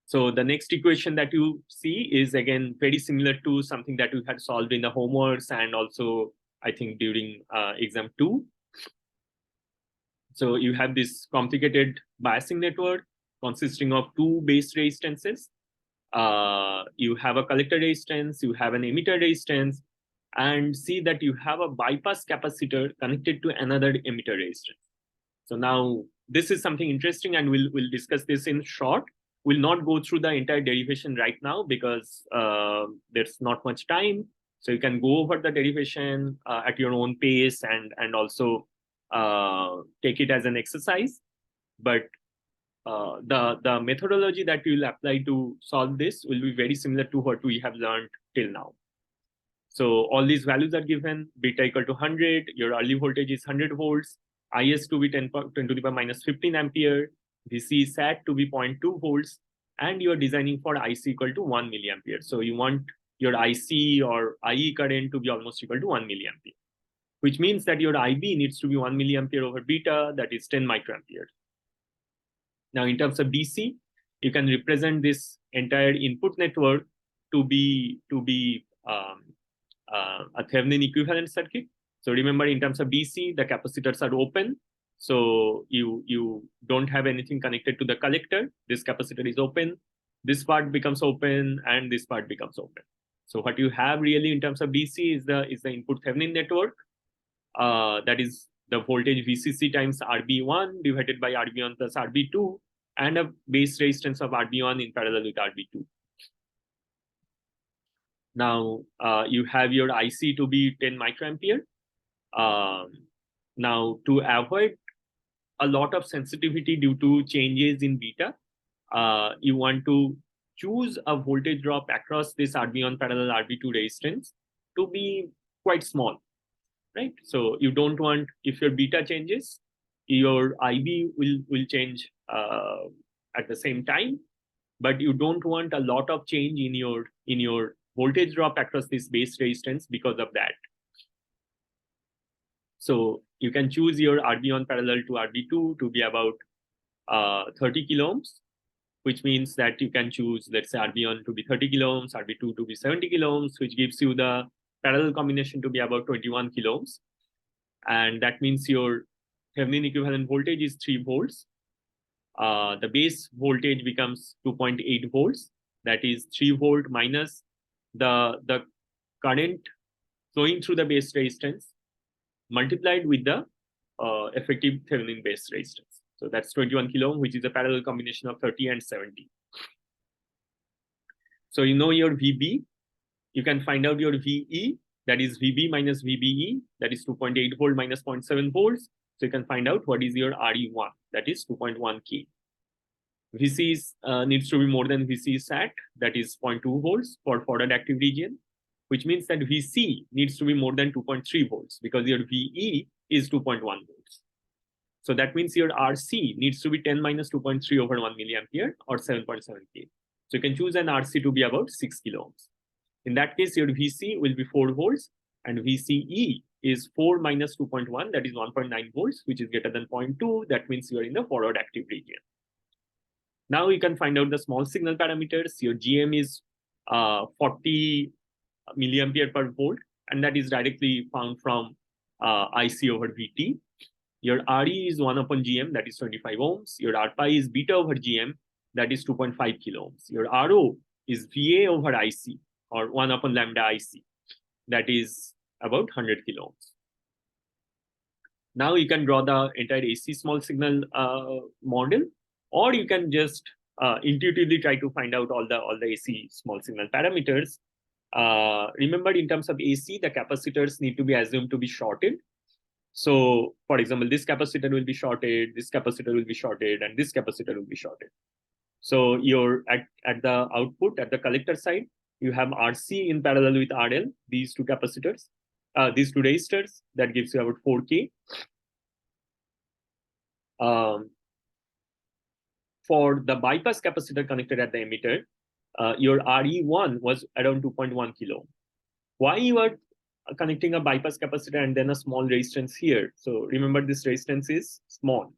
Speaker 1: So the next equation that you see is again very similar to something that we had solved in the homeworks and also I think during exam 2. So you have this complicated biasing network consisting of two base resistances. You have a collector resistance, you have an emitter resistance, and see that you have a bypass capacitor connected to another emitter resistance. So now this is something interesting, and we'll discuss this in short. We'll not go through the entire derivation right now because there's not much time. So you can go over the derivation at your own pace and also take it as an exercise. But the methodology that we will apply to solve this will be very similar to what we have learned till now. So all these values are given, beta equal to 100, your early voltage is 100 volts, IS to be 10 to the power minus 15 ampere, VC SAT to be 0.2 volts, and you are designing for IC equal to 1 milliampere. So you want your IC or IE current to be almost equal to 1 milliampere, which means that your IB needs to be 1 milliampere over beta, that is 10 microampere. Now, in terms of DC, you can represent this entire input network to be a Thevenin equivalent circuit. So remember, in terms of DC, the capacitors are open. So you don't have anything connected to the collector. This capacitor is open. This part becomes open, and this part becomes open. So what you have really in terms of DC is the input Thevenin network. That is the voltage VCC times RB1 divided by RB1 plus RB2, and a base resistance of RB1 in parallel with RB2. Now, you have your IC to be 10 microampere. Now, to avoid a lot of sensitivity due to changes in beta, you want to choose a voltage drop across this RB1 parallel RB2 resistance to be quite small, right? So you don't want, if your beta changes, your IB will change at the same time, but you don't want a lot of change in your voltage drop across this base resistance because of that. So you can choose your RB1 parallel to RB2 to be about 30 kilo ohms, which means that you can choose, let's say, RB1 to be 30 kilo ohms, RB2 to be 70 kilo ohms, which gives you the parallel combination to be about 21 kilo ohms. And that means your Thevenin equivalent voltage is 3 volts. The base voltage becomes 2.8 volts. That is 3 volt minus the current flowing through the base resistance multiplied with the effective Thevenin base resistance. So that's 21 kilo ohm, which is a parallel combination of 30 and 70. So you know your VB, you can find out your VE, that is VB minus VBE, that is 2.8 volt minus 0.7 volts. So you can find out what is your RE1, that is 2.1 K. VC needs to be more than VC SAT, that is 0.2 volts for forward active region, which means that VC needs to be more than 2.3 volts because your VE is 2.1 volts. So that means your RC needs to be 10 minus 2.3 over 1 milliampere or 7.7 K. So you can choose an RC to be about 6 kilo ohms. In that case, your VC will be 4 volts and VCE is 4 minus 2.1, that is 1.9 volts, which is greater than 0.2. That means you are in the forward active region. Now you can find out the small signal parameters. Your GM is 40 milliampere per volt, and that is directly found from IC over VT. Your RE is 1 upon GM, that is 25 ohms. Your RPi is beta over GM, that is 2.5 kilo ohms. Your RO is VA over IC, or 1 upon lambda IC, that is about 100 kilo ohms. Now you can draw the entire AC small signal model, or you can just intuitively try to find out all the AC small signal parameters. Remember, in terms of AC, the capacitors need to be assumed to be shorted. So, for example, this capacitor will be shorted, this capacitor will be shorted, and this capacitor will be shorted. So you're at the output, at the collector side, you have RC in parallel with RL, these two capacitors, these two resistors, that gives you about 4K. For the bypass capacitor connected at the emitter, your RE1 was around 2.1 kilo. Why you are connecting a bypass capacitor and then a small resistance here? So remember, this resistance is small.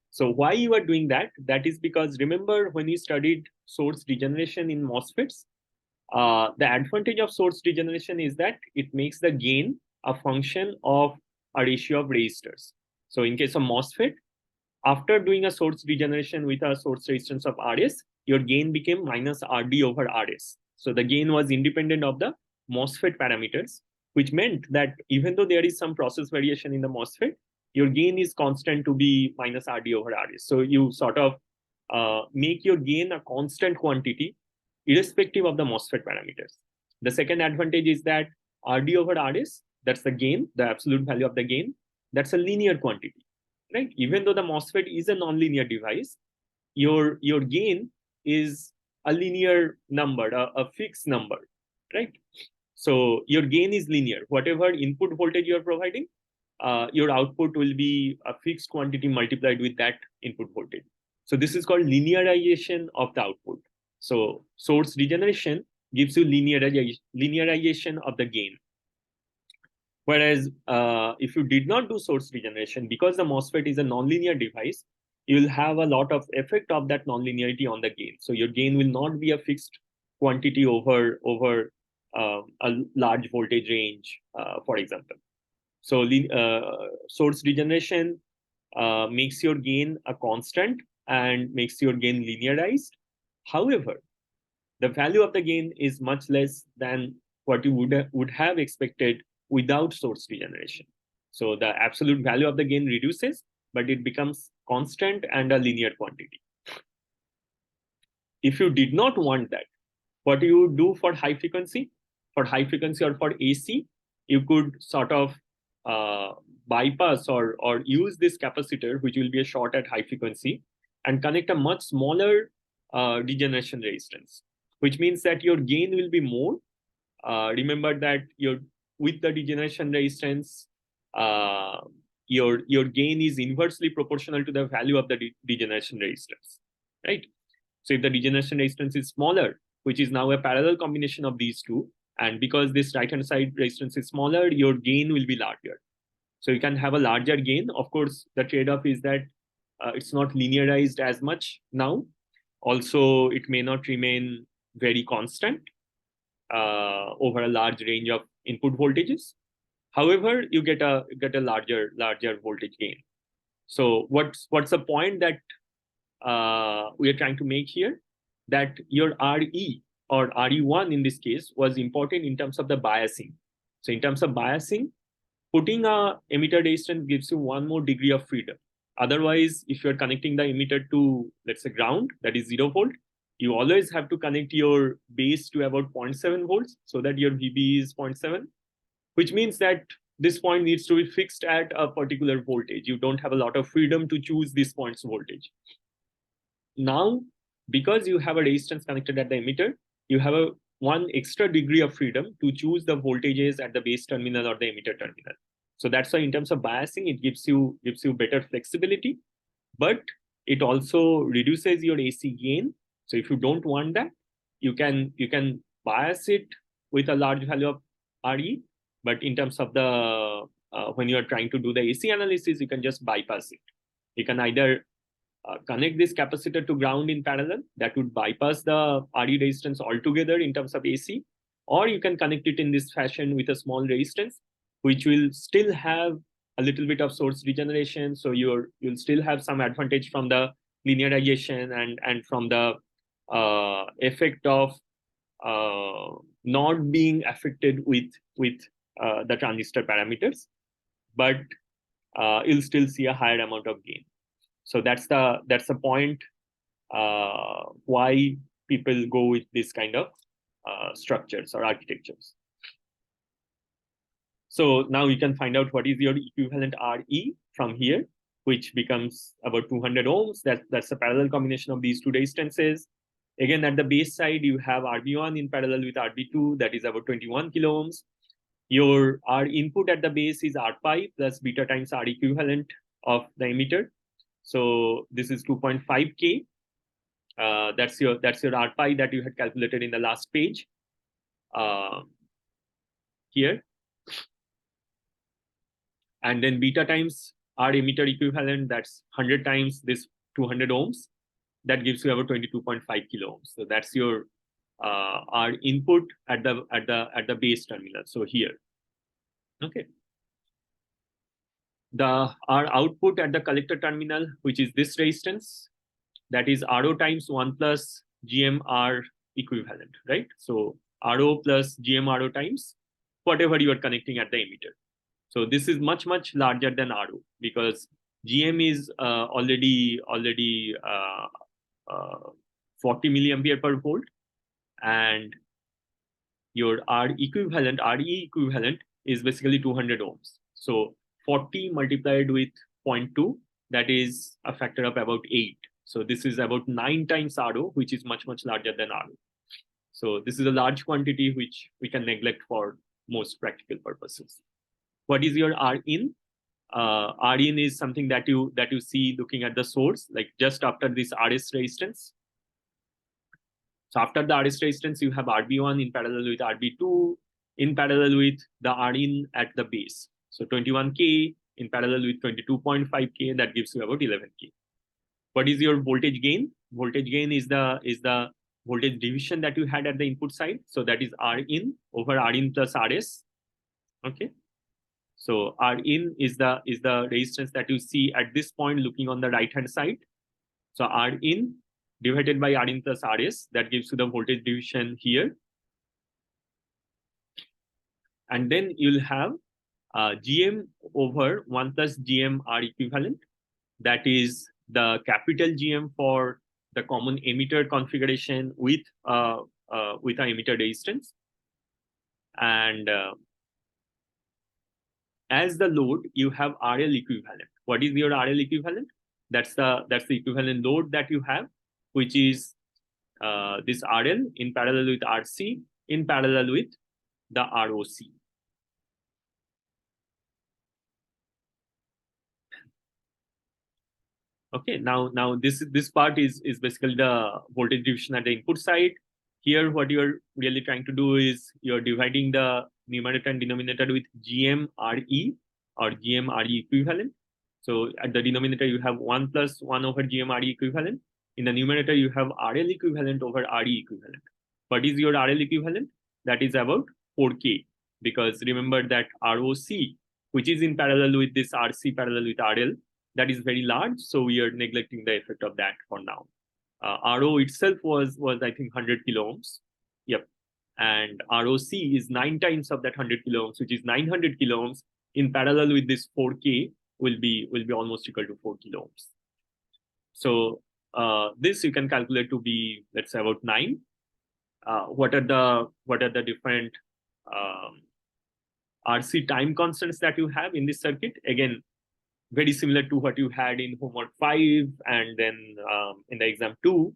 Speaker 1: So why you are doing that? That is because, remember, when you studied source degeneration in MOSFETs, the advantage of source degeneration is that it makes the gain a function of a ratio of resistors. So in case of MOSFET, after doing a source degeneration with a source resistance of RS, your gain became minus RD over RS. So the gain was independent of the MOSFET parameters, which meant that even though there is some process variation in the MOSFET, your gain is constant to be minus RD over RS. So you sort of make your gain a constant quantity irrespective of the MOSFET parameters. The second advantage is that RD over RS, that's the gain, the absolute value of the gain, that's a linear quantity, right? Even though the MOSFET is a nonlinear device, your gain is a linear number, a fixed number, right? So your gain is linear. Whatever input voltage you are providing, your output will be a fixed quantity multiplied with that input voltage. So this is called linearization of the output. So source degeneration gives you linearization of the gain. Whereas if you did not do source degeneration, because the MOSFET is a nonlinear device, you will have a lot of effect of that nonlinearity on the gain. So your gain will not be a fixed quantity over a large voltage range, for example. So source degeneration makes your gain a constant and makes your gain linearized. However, the value of the gain is much less than what you would have expected without source degeneration. So the absolute value of the gain reduces, but it becomes constant and a linear quantity. If you did not want that, what you would do for high frequency? For high frequency or for AC, you could sort of bypass or use this capacitor, which will be a short at high frequency, and connect a much smaller degeneration resistance, which means that your gain will be more. Remember that with the degeneration resistance, your gain is inversely proportional to the value of the degeneration resistance, right? So if the degeneration resistance is smaller, which is now a parallel combination of these two, and because this right-hand side resistance is smaller, your gain will be larger. So you can have a larger gain. Of course, the trade-off is that it's not linearized as much now. Also, it may not remain very constant over a large range of input voltages. However, you get a larger voltage gain. So what's the point that we are trying to make here? That your RE or RE1 in this case was important in terms of the biasing. So in terms of biasing, putting a emitter resistance gives you one more degree of freedom. Otherwise, if you're connecting the emitter to, let's say, ground, that is 0 volt, you always have to connect your base to about 0.7 volts so that your VB is 0.7, which means that this point needs to be fixed at a particular voltage. You don't have a lot of freedom to choose this point's voltage. Now, because you have a resistance connected at the emitter, you have a one extra degree of freedom to choose the voltages at the base terminal or the emitter terminal. So that's why in terms of biasing, it gives you better flexibility, but it also reduces your AC gain. So if you don't want that, you can bias it with a large value of RE, but in terms of the when you are trying to do the AC analysis, you can just bypass it. You can either connect this capacitor to ground in parallel, that would bypass the RE resistance altogether in terms of AC, or you can connect it in this fashion with a small resistance, which will still have a little bit of source regeneration. So you'll still have some advantage from the linearization and from the effect of not being affected with the transistor parameters, but you'll still see a higher amount of gain. So that's the point why people go with this kind of structures or architectures. So now you can find out what is your equivalent RE from here, which becomes about 200 ohms. That's a parallel combination of these two resistances. Again, at the base side, you have RB1 in parallel with RB2, that is about 21 kilo ohms. Your R input at the base is R pi plus beta times R equivalent of the emitter. So this is 2.5K. That's your R pi that you had calculated in the last page. Here. And then beta times R emitter equivalent, that's 100 times this 200 ohms. That gives you about 22.5 kilo ohms. So that's your R input at the base terminal. So here, okay. The R output at the collector terminal, which is this resistance, that is RO times 1 plus GMR equivalent, right? So RO plus GMRO times whatever you are connecting at the emitter. So this is much larger than RO because GM is already 40 milliampere per volt, and your RE equivalent is basically 200 ohms. So 40 multiplied with 0.2, that is a factor of about 8. So this is about 9 times RO, which is much larger than RO. So this is a large quantity which we can neglect for most practical purposes. What is your Rin? Rin is something that you see looking at the source, like just after this RS resistance. So after the RS resistance, you have RB1 in parallel with RB2 in parallel with the Rin at the base. So 21K in parallel with 22.5K, that gives you about 11K. What is your voltage gain? Voltage gain is the voltage division that you had at the input side. So that is Rin over Rin plus RS. Okay. So Rin is the resistance that you see at this point looking on the right hand side. So Rin divided by Rin plus RS, that gives you the voltage division here. And then you'll have GM over 1 plus GM R equivalent. That is the capital GM for the common emitter configuration with an emitter resistance. And as the load, you have RL equivalent. What is your RL equivalent? That's the equivalent load that you have, which is this RL in parallel with RC in parallel with the ROC. Okay, now this part is basically the voltage division at the input side. Here, what you're really trying to do is you're dividing the numerator and denominator with GMRE or GMRE equivalent. So at the denominator, you have 1 plus 1 over GMRE equivalent. In the numerator, you have RL equivalent over RE equivalent. What is your RL equivalent? That is about 4K, because remember that ROC, which is in parallel with this RC parallel with RL, that is very large, so we are neglecting the effect of that for now. RO itself was I think 100 kilo ohms. Yep. And ROC is 9 times of that 100 kilo ohms, which is 900 kilo ohms in parallel with this 4K will be almost equal to 4 kilo ohms. So this you can calculate to be, let's say, about 9. What are the different RC time constants that you have in this circuit? Again, very similar to what you had in homework 5 and then in the exam 2.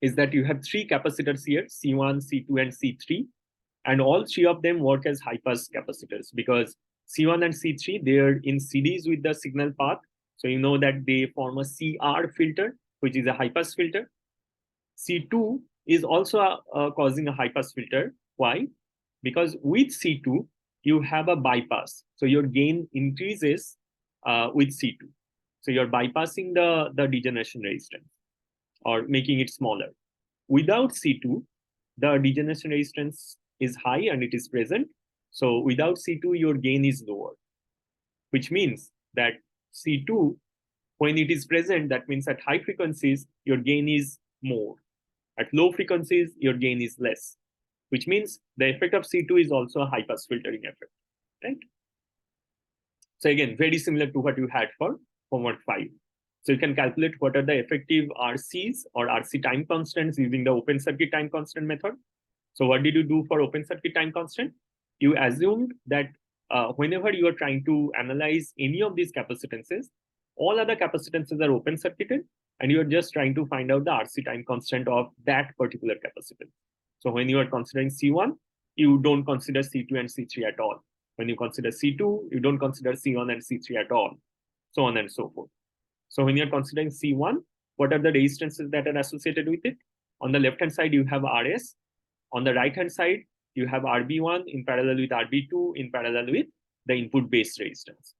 Speaker 1: is that you have three capacitors here, C1, C2, and C3, and all three of them work as high-pass capacitors because C1 and C3, they're in series with the signal path. So you know that they form a CR filter, which is a high-pass filter. C2 is also causing a high-pass filter. Why? Because with C2, you have a bypass. So your gain increases with C2. So you're bypassing the degeneration resistance or making it smaller. Without C2, the degeneration resistance is high and it is present. So without C2, your gain is lower, which means that C2, when it is present, that means at high frequencies, your gain is more. At low frequencies, your gain is less, which means the effect of C2 is also a high-pass filtering effect, right? So again, very similar to what you had for homework 5. So you can calculate what are the effective RCs or RC time constants using the open circuit time constant method. So what did you do for open circuit time constant? You assumed that whenever you are trying to analyze any of these capacitances, all other capacitances are open circuited, and you are just trying to find out the RC time constant of that particular capacitance. So when you are considering C1, you don't consider C2 and C3 at all. When you consider C2, you don't consider C1 and C3 at all, so on and so forth. So when you're considering C1, what are the resistances that are associated with it? On the left-hand side, you have RS. On the right-hand side, you have RB1 in parallel with RB2 in parallel with the input base resistance.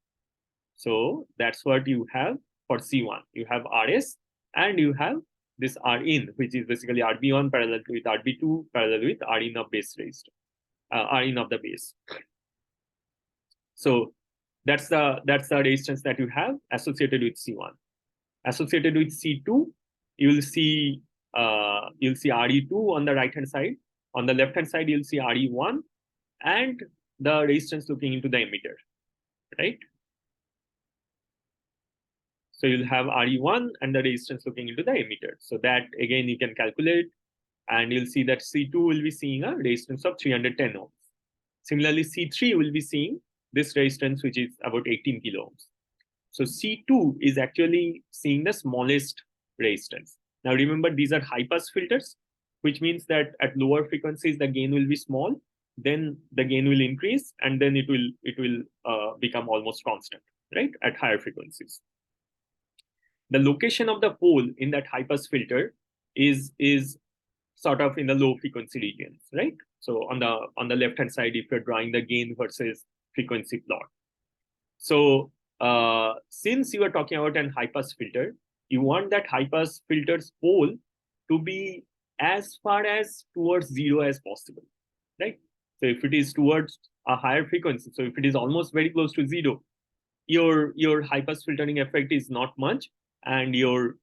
Speaker 1: So that's what you have for C1. You have RS and you have this Rin, which is basically RB1 parallel with RB2 parallel with Rin of base resistance, Rin of the base. So that's the resistance that you have associated with C1. Associated with C2, you'll see RE2 on the right hand side. On the left hand side, you'll see RE1 and the resistance looking into the emitter, right? So you'll have RE1 and the resistance looking into the emitter. So that again you can calculate, and you'll see that C2 will be seeing a resistance of 310 ohms. Similarly, C3 will be seeing this resistance, which is about 18 kilo ohms. So C2 is actually seeing the smallest resistance. Now remember, these are high-pass filters, which means that at lower frequencies, the gain will be small, then the gain will increase, and then it will become almost constant, right, at higher frequencies. The location of the pole in that high-pass filter is sort of in the low frequency regions, right? So on the left-hand side, if you're drawing the gain versus frequency plot. So since you are talking about an high-pass filter, you want that high-pass filter's pole to be as far as towards zero as possible, right? So if it is towards a higher frequency, so if it is almost very close to zero, your high-pass filtering effect is not much, and your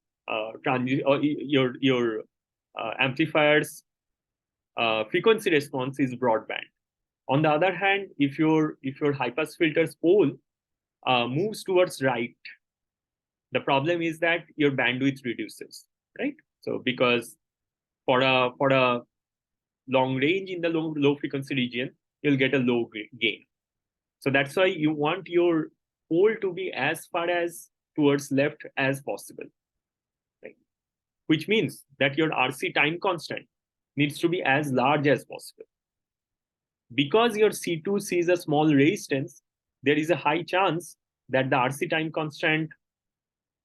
Speaker 1: amplifier's frequency response is broadband. On the other hand, if your high-pass filter's pole moves towards right, the problem is that your bandwidth reduces, right? So because for a long range in the low frequency region, you'll get a low gain. So that's why you want your pole to be as far as towards left as possible, right? Which means that your RC time constant needs to be as large as possible. Because your C2 sees a small resistance, there is a high chance that the RC time constant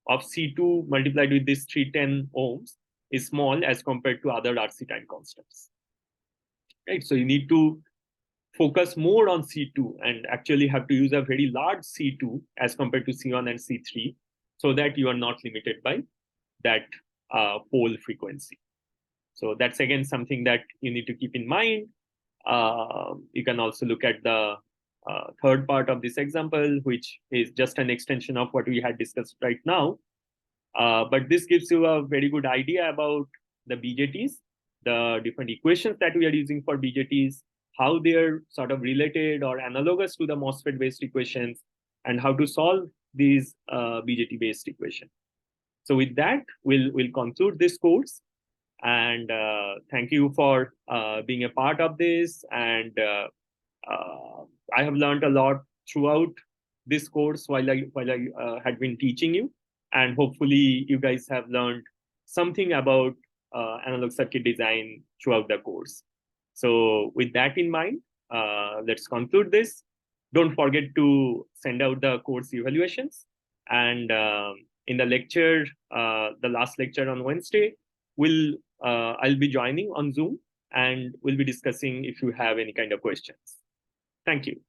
Speaker 1: of C2 multiplied with this 310 ohms is small as compared to other RC time constants, right? So you need to focus more on C2 and actually have to use a very large C2 as compared to C1 and C3 so that you are not limited by that pole frequency. So that's again something that you need to keep in mind. You can also look at the third part of this example, which is just an extension of what we had discussed right now. But this gives you a very good idea about the BJTs, the different equations that we are using for BJTs, how they're sort of related or analogous to the MOSFET-based equations, and how to solve these BJT-based equations. So with that, we'll conclude this course. And thank you for being a part of this. And I have learned a lot throughout this course while I had been teaching you. And hopefully you guys have learned something about analog circuit design throughout the course. So with that in mind, let's conclude this. Don't forget to send out the course evaluations. And in the lecture, the last lecture on Wednesday, I'll be joining on Zoom, and we'll be discussing if you have any kind of questions. Thank you.